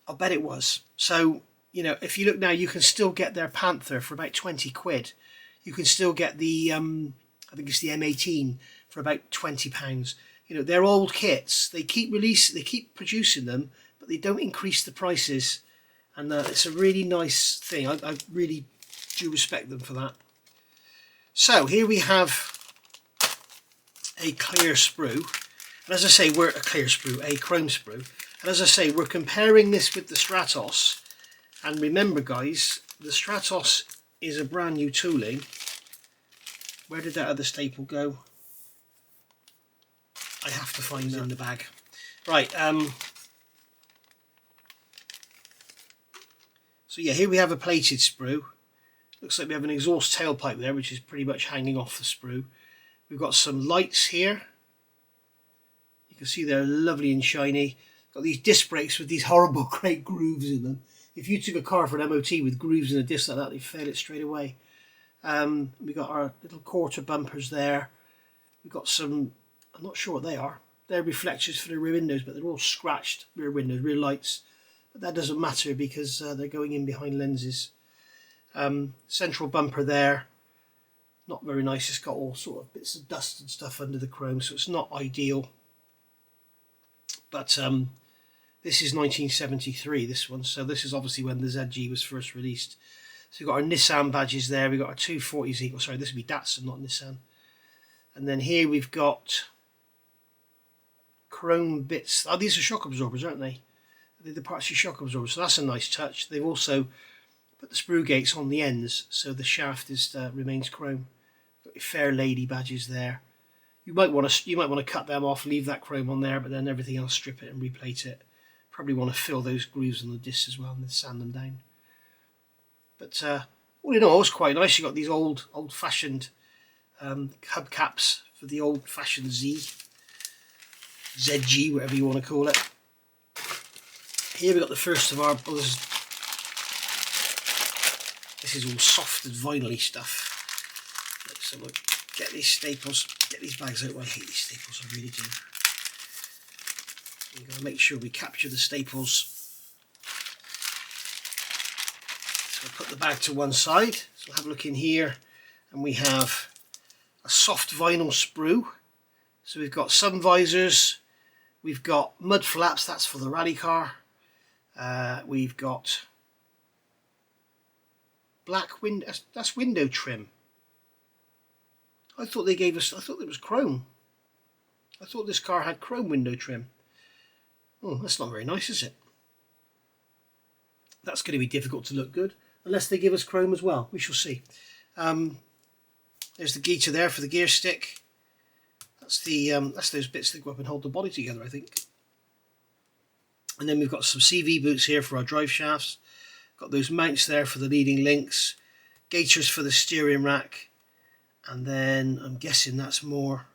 I'll bet it was. So, you know, if you look now, you can still get their Panther for about 20 quid. You can still get the, I think it's the M18 for about £20. You know, they're old kits. They keep producing them, but they don't increase the prices. And it's a really nice thing. I really do respect them for that. So here we have a clear sprue. And as I say, we're a clear sprue, a chrome sprue. And as I say, we're comparing this with the Stratos. And remember, guys, the Stratos is a brand new tooling. Where did that other staple go? I have to find it in the bag. Right. So yeah, here we have a plated sprue. Looks like we have an exhaust tailpipe there, which is pretty much hanging off the sprue. We've got some lights here. You can see they're lovely and shiny. Got these disc brakes with these horrible great grooves in them. If you took a car for an MOT with grooves in a disc like that, they'd fail it straight away. We got our little quarter bumpers there. We've got some, I'm not sure what they are. They're reflectors for the rear windows, but they're all scratched rear windows, rear lights. But that doesn't matter because they're going in behind lenses. Central bumper there. Not very nice. It's got all sort of bits of dust and stuff under the chrome, so it's not ideal. But this is 1973, this one. So this is obviously when the ZG was first released. So we've got our Nissan badges there. We've got our 240Z. Well, sorry, this would be Datsun, not Nissan. And then here we've got chrome bits. Oh, these are shock absorbers, aren't they? They're the parts of shock absorbers. So that's a nice touch. They've also put the sprue gates on the ends, so the shaft is remains chrome. Got your Fair Lady badges there. You might want to cut them off, leave that chrome on there, but then everything else, strip it and replate it. Probably want to fill those grooves on the discs as well and then sand them down. But all in all, it's quite nice. You've got these old-fashioned hubcaps for the old-fashioned ZG, whatever you want to call it. Here we've got the first of our... Oh, this is all soft and vinyl-y stuff. So look, get these staples, get these bags out. Well, I hate these staples, I really do. We've got to make sure we capture the staples. So I'll put the bag to one side. So we'll have a look in here, and we have a soft vinyl sprue. So we've got sun visors, we've got mud flaps, that's for the rally car. We've got black window, that's window trim. I thought they gave us, I thought it was chrome. I thought this car had chrome window trim. Oh, that's not very nice, is it? That's going to be difficult to look good, unless they give us chrome as well. We shall see. There's the gaiter there for the gear stick. That's the that's those bits that go up and hold the body together, I think. And then we've got some CV boots here for our drive shafts. Got those mounts there for the leading links. Gaiters for the steering rack. And then I'm guessing that's more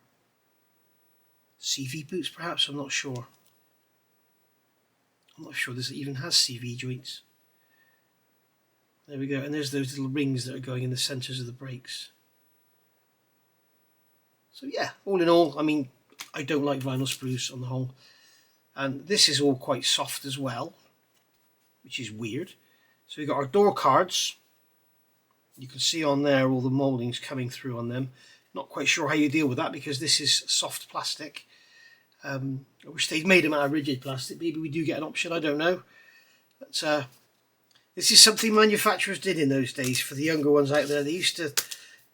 CV boots, perhaps. I'm not sure. I'm not sure this even has CV joints. There we go. And there's those little rings that are going in the centres of the brakes. So yeah, all in all, I mean, I don't like vinyl sprues on the whole. And this is all quite soft as well, which is weird. So we've got our door cards. You can see on there all the mouldings coming through on them. Not quite sure how you deal with that because this is soft plastic. I wish they'd made them out of rigid plastic. Maybe we do get an option, I don't know. But this is something manufacturers did in those days for the younger ones out there. They used to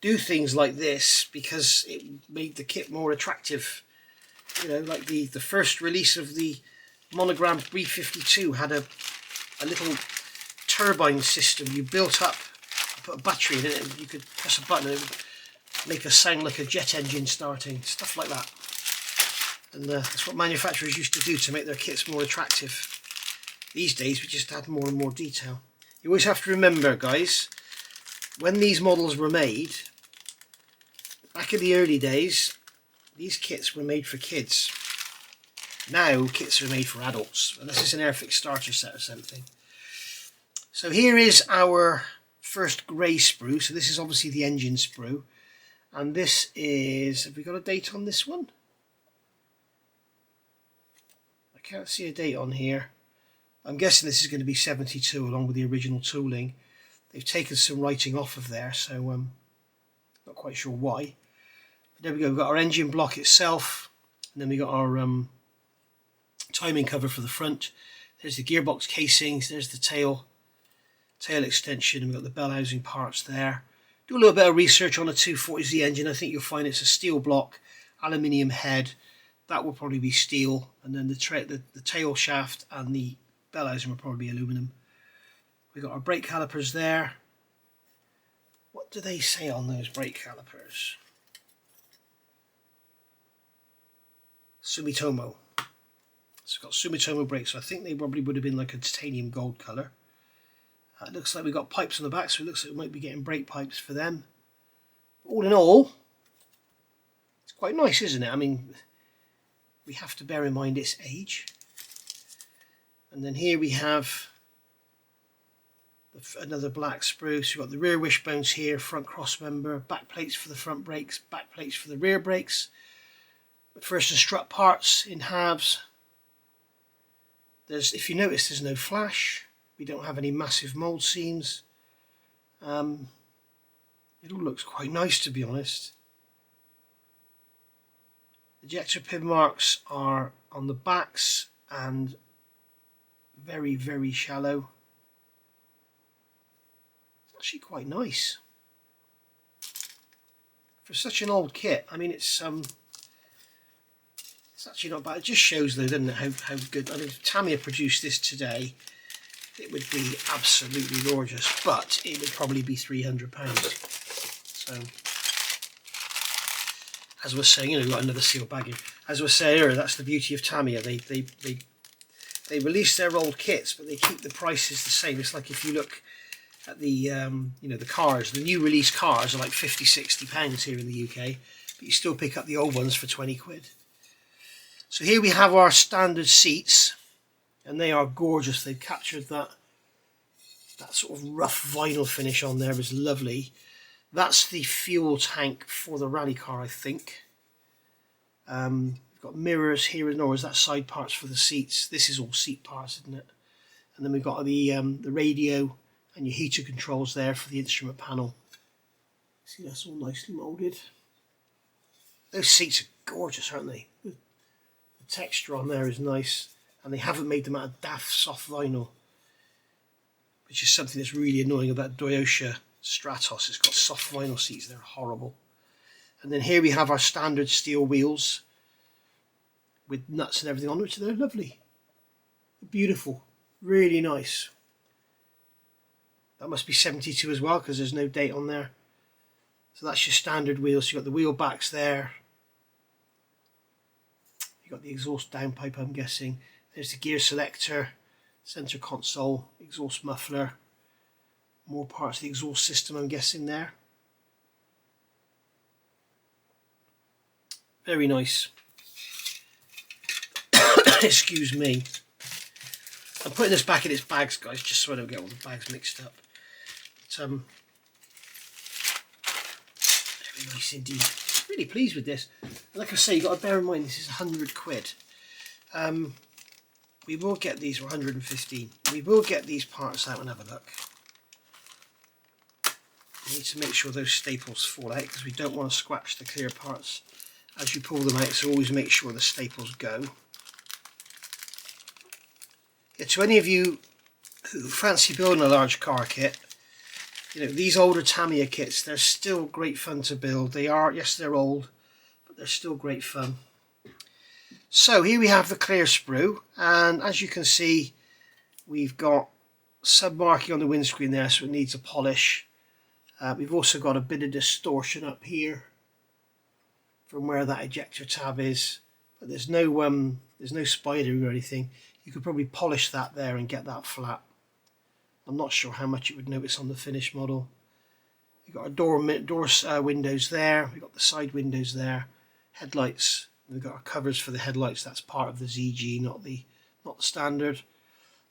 do things like this because it made the kit more attractive. You know, like the first release of the Monogram 352 had a little turbine system you built up. You put a battery in it and you could press a button and it would make a sound like a jet engine starting, stuff like that. And that's what manufacturers used to do to make their kits more attractive. These days we just add more and more detail. You always have to remember, guys, when these models were made, back in the early days, these kits were made for kids. Now kits are made for adults, unless it's an Airfix starter set or something. So here is our first grey sprue. So this is obviously the engine sprue. And this is, have we got a date on this one? I can't see a date on here. I'm guessing this is going to be 72 along with the original tooling. They've taken some writing off of there, so not quite sure why. But there we go, we've got our engine block itself, and then we got our timing cover for the front. There's the gearbox casings, there's the tail extension, and we've got the bell housing parts there. Do a little bit of research on a 240Z engine. I think you'll find it's a steel block, aluminium head. That will probably be steel, and then the tail shaft and the bell housing will probably be aluminum. We've got our brake calipers there. What do they say on those brake calipers? Sumitomo. So we've got Sumitomo brakes, so I think they probably would have been like a titanium gold colour. It looks like we've got pipes on the back, so it looks like we might be getting brake pipes for them. All in all, it's quite nice, isn't it? I mean, we have to bear in mind its age. And then here we have another black sprue. So we've got the rear wishbones here, front cross member, back plates for the front brakes, back plates for the rear brakes. First and strut parts in halves. If you notice, there's no flash. We don't have any massive mould seams. It all looks quite nice, to be honest. Ejector pin marks are on the backs and very, very shallow. It's actually quite nice for such an old kit. I mean, it's actually not bad. It just shows, though, doesn't it, how good. I mean, if Tamiya produced this today, it would be absolutely gorgeous, but it would probably be £300. So, as I was saying, we've got another seal bagging. As I was saying earlier, that's the beauty of Tamiya. They release their old kits, but they keep the prices the same. It's like if you look at the the cars, the new release cars are like £50–60 here in the UK, but you still pick up the old ones for 20 quid. So here we have our standard seats, and they are gorgeous. They've captured that sort of rough vinyl finish on there. Is lovely. That's the fuel tank for the rally car, I think. We've got mirrors here and there. Is that side parts for the seats? This is all seat parts, isn't it? And then we've got the radio and your heater controls there for the instrument panel. See, that's all nicely moulded. Those seats are gorgeous, aren't they? The texture on there is nice, and they haven't made them out of daft soft vinyl, which is something that's really annoying about Lancia Stratos. It's got soft vinyl seats. They're horrible. And then here we have our standard steel wheels with nuts and everything on, which they're lovely, beautiful, really nice. That must be 72 as well, because there's no date on there. So that's your standard wheels. So you've got the wheel backs there. You've got the exhaust downpipe, I'm guessing. There's the gear selector, center console, exhaust muffler. More parts of the exhaust system, I'm guessing, there. Very nice. Excuse me. I'm putting this back in its bags, guys, just so I don't get all the bags mixed up. But, very nice indeed. Really pleased with this. And like I say, you've got to bear in mind this is 100 quid. We will get these, or 115. We will get these parts out and have a look. You need to make sure those staples fall out, because we don't want to scratch the clear parts as you pull them out, so always make sure the staples go. Yeah, to any of you who fancy building a large car kit, these older Tamiya kits, they're still great fun to build. They are, yes, they're old, but they're still great fun. So here we have the clear sprue, and as you can see, we've got sub-marking on the windscreen there, so it needs a polish. We've also got a bit of distortion up here from where that ejector tab is, but there's no spider or anything. You could probably polish that there and get that flat. I'm not sure how much it would notice on the finished model. We've got our door windows there. We've got the side windows there. Headlights. We've got our covers for the headlights. That's part of the ZG, not the standard.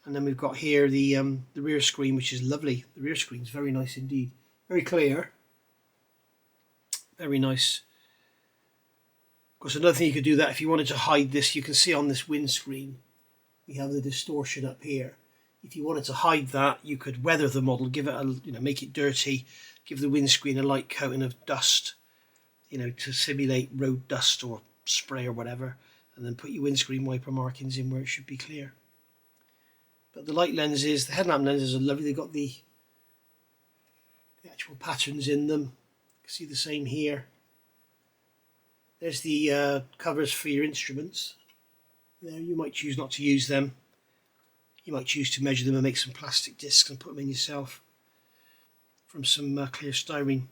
And then we've got here the rear screen, which is lovely. The rear screen is very nice indeed. Very clear. Very nice. Of course, another thing you could do that if you wanted to hide this, you can see on this windscreen we have the distortion up here. If you wanted to hide that, you could weather the model, give it make it dirty, give the windscreen a light coating of dust, to simulate road dust or spray or whatever, and then put your windscreen wiper markings in where it should be clear. But the light lenses, the headlamp lenses are lovely. They've got the actual patterns in them. You can see the same here. There's the covers for your instruments. There, you might choose not to use them. You might choose to measure them and make some plastic discs and put them in yourself from some clear styrene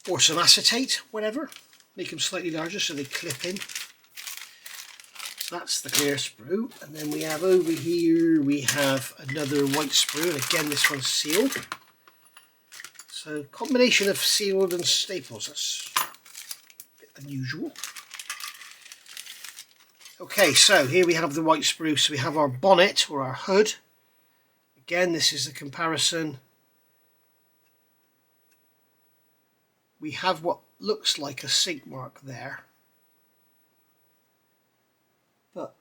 or some acetate, whatever. Make them slightly larger so they clip in. So that's the clear sprue. And then we have over here, we have another white sprue, and again this one's sealed. So combination of sealed and staples, that's a bit unusual. Okay, so here we have the white spruce. So we have our bonnet or our hood. Again, this is the comparison. We have what looks like a sink mark there, but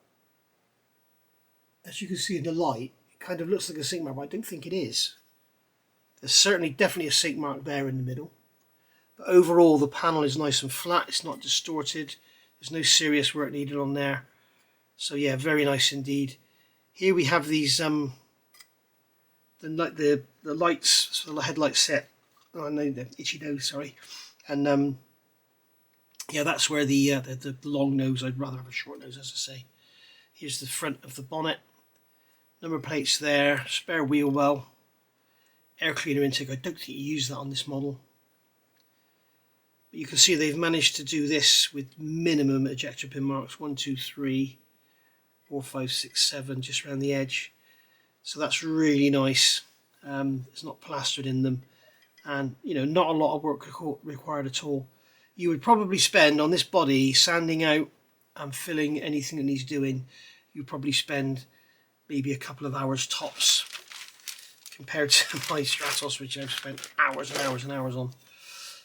as you can see in the light, it kind of looks like a sink mark, but I don't think it is. There's certainly definitely a sink mark there in the middle. But overall, the panel is nice and flat. It's not distorted. There's no serious work needed on there. So yeah, very nice indeed. Here we have these the lights, so the headlight set. Oh no, the itchy nose, sorry. And yeah, that's where the long nose. I'd rather have a short nose, as I say. Here's the front of the bonnet. Number plates there. Spare wheel well. Air cleaner intake. I don't think you use that on this model. But you can see they've managed to do this with minimum ejector pin marks. 1, 2, 3, 4, 5, 6, 7, just around the edge. So that's really nice. It's not plastered in them, and you know, not a lot of work required at all. You would probably spend on this body, sanding out and filling anything that needs doing, you'd probably spend maybe a couple of hours tops, compared to my Stratos, which I've spent hours and hours and hours on.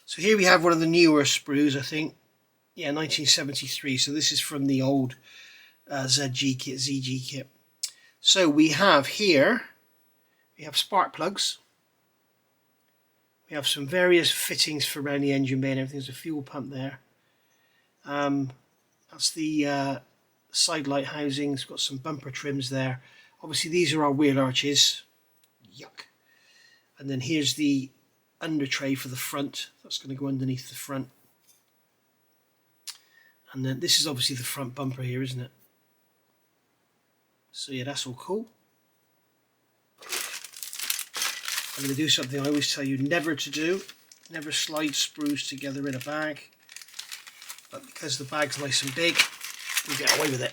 So here we have one of the newer sprues, I think. Yeah, 1973. So this is from the old ZG kit. So we have here, we have spark plugs. We have some various fittings for around the engine bay and everything. There's a fuel pump there. That's the side light housing. It's got some bumper trims there. Obviously these are our wheel arches. Yuck. And then here's the under tray for the front. That's going to go underneath the front. And then this is obviously the front bumper here, isn't it? So yeah, that's all cool. I'm going to do something I always tell you never to do. Never slide sprues together in a bag. But because the bag's nice and big, we get away with it.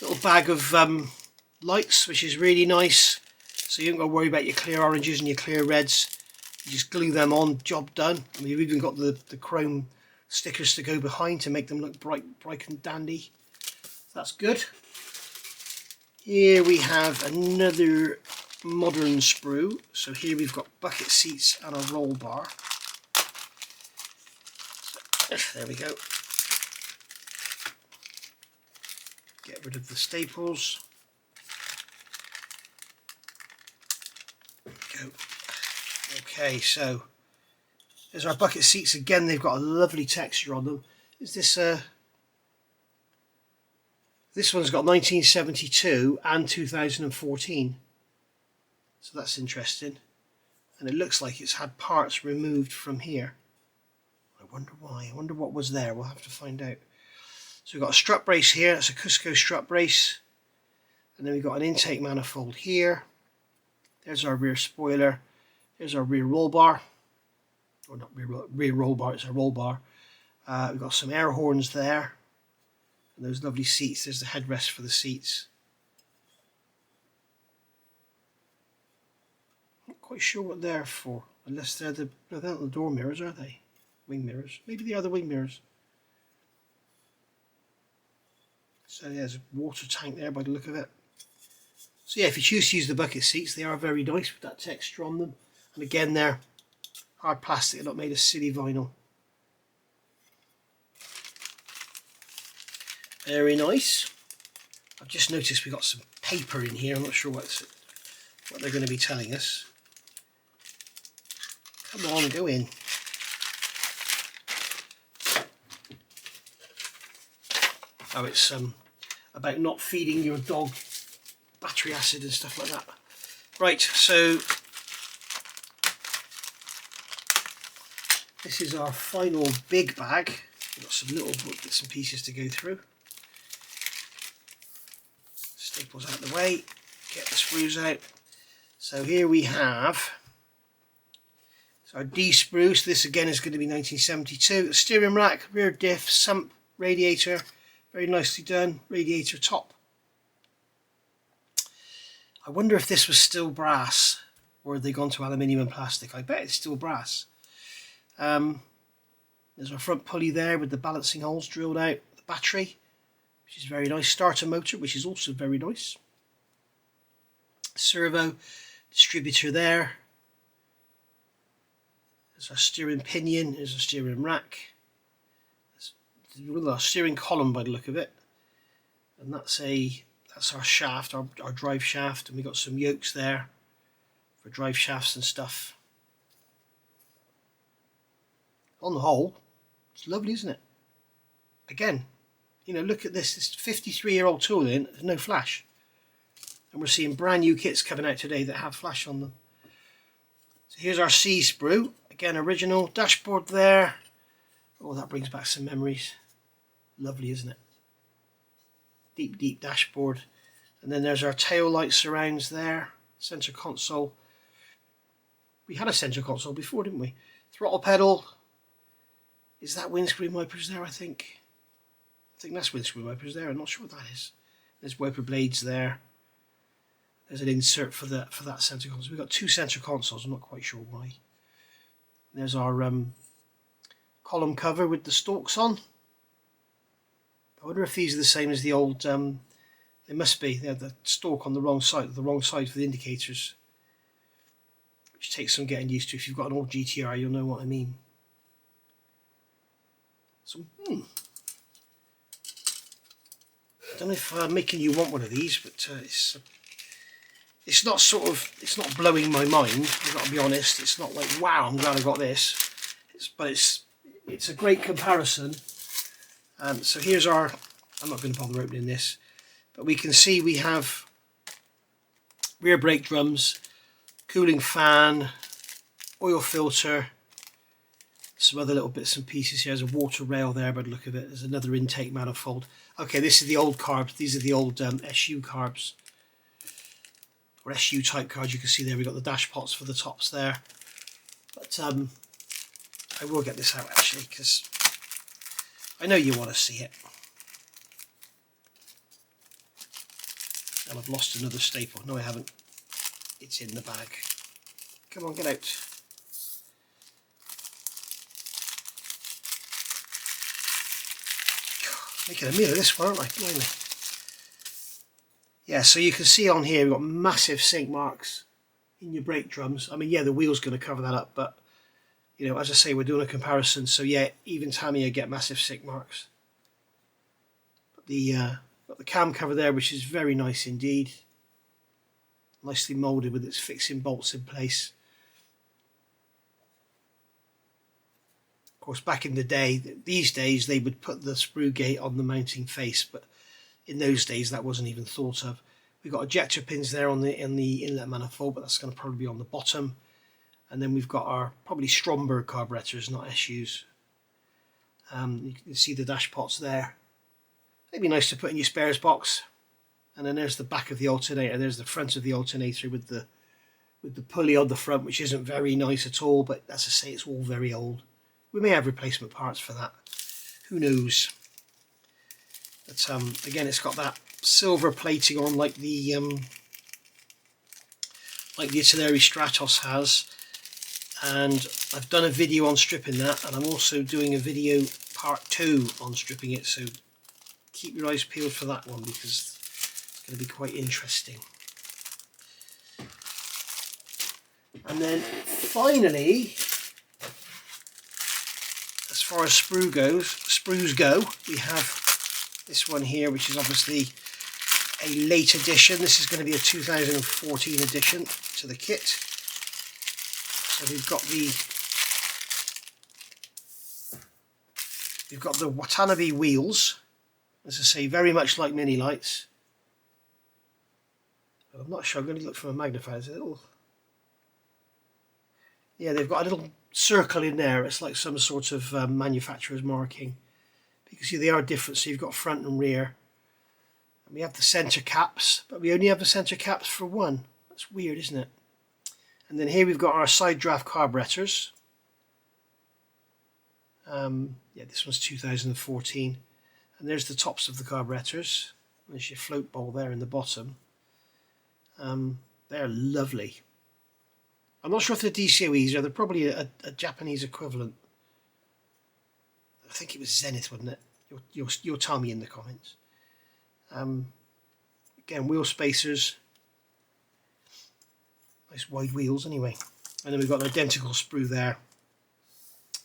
Little bag of lights, which is really nice. So you don't got to worry about your clear oranges and your clear reds. You just glue them on, job done. And we've even got the chrome stickers to go behind to make them look bright and dandy. That's good. Here we have another modern sprue. So here we've got bucket seats and a roll bar. So, there we go. Get rid of the staples. Go. Okay, so there's our bucket seats again. They've got a lovely texture on them. Is this this one's got 1972 and 2014, so that's interesting. And it looks like it's had parts removed from here. I wonder why. I wonder what was there. We'll have to find out. So we've got a strut brace here. That's a Cusco strut brace. And then we've got an intake manifold here. There's our rear spoiler. There's our rear roll bar. Or not rear roll bar, it's a roll bar. We've got some air horns there. And those lovely seats. There's the headrest for the seats. Not quite sure what they're for. Unless they're they're not the door mirrors, are they? Wing mirrors. Maybe they are the wing mirrors. So there's a water tank there by the look of it. So yeah, if you choose to use the bucket seats, they are very nice with that texture on them. And again, they're hard plastic, they're not made of silly vinyl. Very nice. I've just noticed we've got some paper in here. I'm not sure what they're going to be telling us. Come on, go in. Oh, it's about not feeding your dog battery acid and stuff like that. Right, so this is our final big bag. We've got some little bits and pieces to go through. Staples out of the way, get the sprues out. So here we have our D sprues. This again is going to be 1972. Steering rack, rear diff, sump, radiator, very nicely done. Radiator top. I wonder if this was still brass or had they gone to aluminium and plastic. I bet it's still brass. There's our front pulley there with the balancing holes drilled out. The battery, which is very nice. Starter motor, which is also very nice. Servo distributor there. There's our steering pinion. There's our steering rack. There's our steering column by the look of it. And that's our shaft, our drive shaft, and we got some yokes there for drive shafts and stuff. On the whole, it's lovely, isn't it? Again, you know, look at this. This 53-year-old tooling, there's no flash. And we're seeing brand new kits coming out today that have flash on them. So here's our C sprue. Again, original. Dashboard there. Oh, that brings back some memories. Lovely, isn't it? Deep, deep dashboard. And then there's our tail light surrounds there. Center console. We had a center console before, didn't we? Throttle pedal. Is that windscreen wipers there, I think? I think that's windscreen wipers there. I'm not sure what that is. There's wiper blades there. There's an insert for that center console. We've got two center consoles. I'm not quite sure why. There's our column cover with the stalks on. I wonder if these are the same as the old. They must be. They have the stalk on the wrong side for the indicators, which takes some getting used to. If you've got an old GTR, you'll know what I mean. So, I don't know if I'm making you want one of these, but it's not blowing my mind. I've got to be honest. It's not like, wow, I'm glad I got this. But it's a great comparison. So here's our. I'm not going to bother opening this, but we can see we have rear brake drums, cooling fan, oil filter. Some other little bits and pieces here. There's a water rail there by the look of it. There's another intake manifold. Okay, this is the old carbs. These are the old SU carbs. Or SU type cards. You can see there we've got the dash pots for the tops there. But I will get this out actually because I know you want to see it. And I've lost another staple. No, I haven't. It's in the bag. Come on, get out. Making a meal of this one, aren't I? Blimey. Yeah, so you can see on here we've got massive sink marks in your brake drums. I mean, yeah, the wheel's going to cover that up, but you know, as I say, we're doing a comparison, so yeah, even Tamiya get massive sink marks. But got the cam cover there, which is very nice indeed. Nicely moulded with its fixing bolts in place. Of course, back in the day, these days they would put the sprue gate on the mounting face, but in those days that wasn't even thought of. We've got ejector pins there in the inlet manifold, but that's going to probably be on the bottom. And then we've got our probably Stromberg carburetors, not SUs. You can see the dash pots there. They'd be nice to put in your spares box. And then there's the back of the alternator. There's the front of the alternator with the pulley on the front, which isn't very nice at all. But as I say, it's all very old. We may have replacement parts for that. Who knows? But again, it's got that silver plating on, like the Italeri Stratos has. And I've done a video on stripping that, and I'm also doing a video part 2 on stripping it. So keep your eyes peeled for that one because it's going to be quite interesting. And then finally, as far as sprues go, we have this one here, which is obviously a late edition. This is going to be a 2014 edition to the kit. So we've got the Watanabe wheels, as I say, very much like mini lights. But I'm not sure. I'm going to look for a magnifier. Is it a little? Yeah, they've got a little circle in there. It's like some sort of manufacturer's marking. Because see, they are different. So you've got front and rear. And we have the centre caps, but we only have the centre caps for one. That's weird, isn't it? And then here we've got our side draft carburetors. Yeah, this one's 2014. And there's the tops of the carburetors. There's your float bowl there in the bottom. They're lovely. I'm not sure if they're DCOEs or they're probably a Japanese equivalent. I think it was Zenith, wasn't it? You'll tell me in the comments. Again, wheel spacers, nice wide wheels anyway. And then we've got an identical sprue there.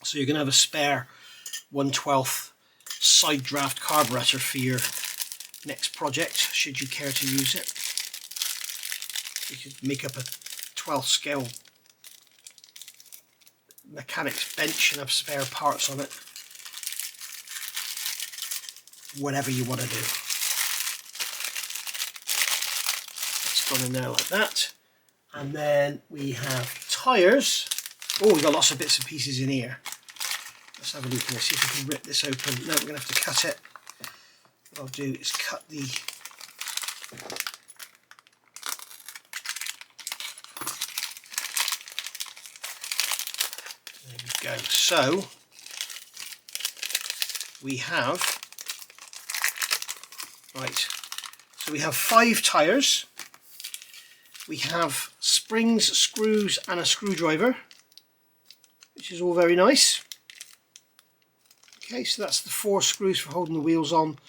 So you're going to have a spare 1/12 side draft carburetor for your next project, should you care to use it. You could make up a 12th scale mechanic's bench and have spare parts on it. Whatever you want to do. It's gone in there like that. And then we have tyres. Oh, we've got lots of bits and pieces in here. Let's have a look and see if we can rip this open. No, we're going to have to cut it. What I'll do is cut the there we go. So we have so we have 5 tyres. We have springs, screws and a screwdriver, which is all very nice. Okay, so that's the 4 screws for holding the wheels on,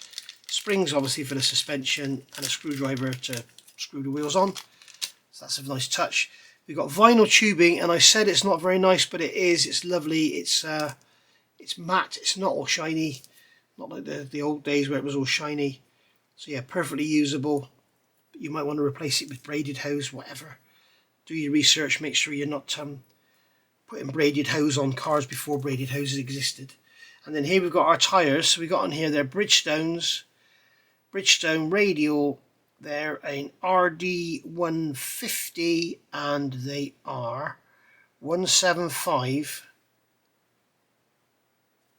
springs obviously for the suspension, and a screwdriver to screw the wheels on. So that's a nice touch. We've got vinyl tubing, and I said it's not very nice, but it is. It's lovely. It's matte. It's not all shiny, not like the old days where it was all shiny. So yeah, perfectly usable. But you might want to replace it with braided hose, whatever. Do your research. Make sure you're not putting braided hose on cars before braided hoses existed. And then here we've got our tyres. So we've got on here, they're Bridgestone radial. They're an RD150 and they are 175.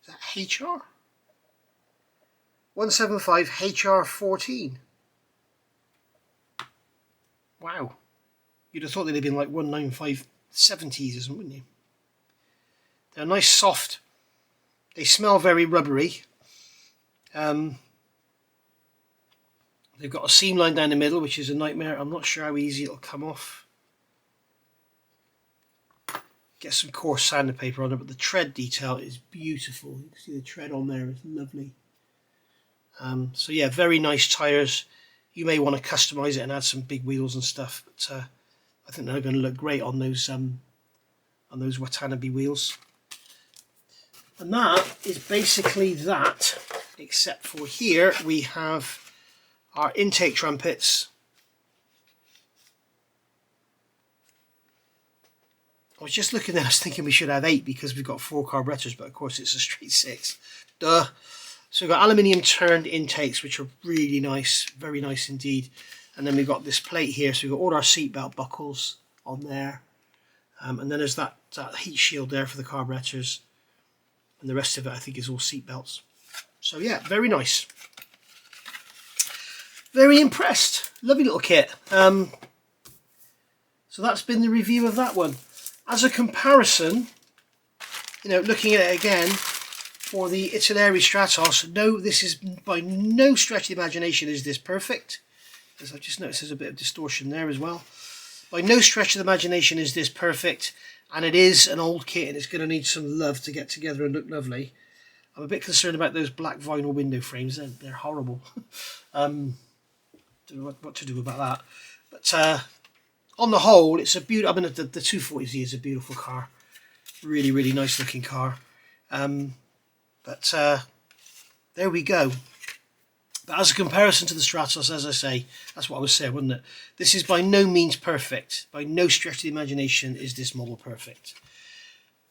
Is that HR? 175 HR14. Wow. You'd have thought they'd have been like 195 70s or something, wouldn't you? They're nice, soft. They smell very rubbery. They've got a seam line down the middle, which is a nightmare. I'm not sure how easy it'll come off. Get some coarse sandpaper on it, but the tread detail is beautiful. You can see the tread on there is lovely. So yeah, very nice tyres. You may want to customise it and add some big wheels and stuff, but I think they're going to look great on those Watanabe wheels. And that is basically that, except for here we have our intake trumpets. I was just looking there, I was thinking we should have 8 because we've got 4 carburetors, but of course it's a straight 6. Duh. So we've got aluminium turned intakes, which are really nice, very nice indeed. And then we've got this plate here, so we've got all our seatbelt buckles on there. And then there's that heat shield there for the carburetors. And the rest of it I think is all seat belts. So yeah, very nice. Very impressed. Lovely little kit. So that's been the review of that one. As a comparison, you know, looking at it again, for the Italeri Stratos, no, this is by no stretch of the imagination is this perfect. As I've just noticed, there's a bit of distortion there as well. By no stretch of the imagination is this perfect, and it is an old kit and it's going to need some love to get together and look lovely. I'm a bit concerned about those black vinyl window frames. They're horrible. Don't know what to do about that. But on the whole, it's a beautiful. I mean, the 240Z is a beautiful car. Really, really nice looking car. But there we go. But as a comparison to the Stratos, as I say, that's what I was saying, wasn't it? This is by no means perfect. By no stretch of the imagination is this model perfect.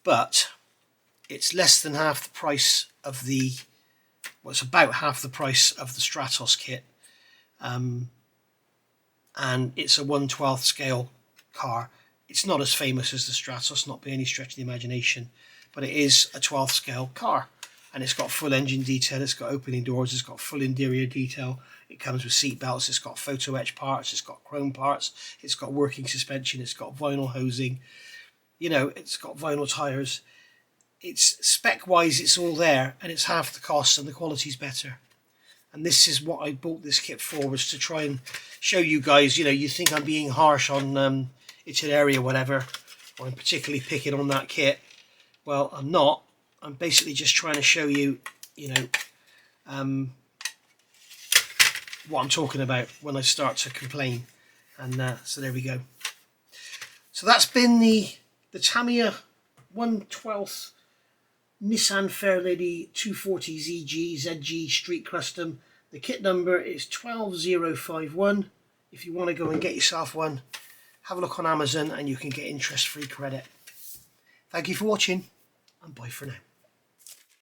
But it's less than half the price of the, well, it's about half the price of the Stratos kit. And it's a 1/12 scale car. It's not as famous as the Stratos, not by any stretch of the imagination, but it is a 12th scale car. And it's got full engine detail, it's got opening doors, it's got full interior detail, it comes with seat belts, it's got photo etch parts, it's got chrome parts, it's got working suspension, it's got vinyl hosing, you know, it's got vinyl tyres. It's spec wise, it's all there, and it's half the cost and the quality's better. And this is what I bought this kit for, was to try and show you guys, you know, you think I'm being harsh on Italeri or whatever, or I'm particularly picking on that kit. Well, I'm not. I'm basically just trying to show you, you know, what I'm talking about when I start to complain. And so there we go. So that's been the Tamiya 1/12 Nissan Fairlady 240 ZG Street Custom. The kit number is 12051. If you want to go and get yourself one, have a look on Amazon and you can get interest-free credit. Thank you for watching, and bye for now.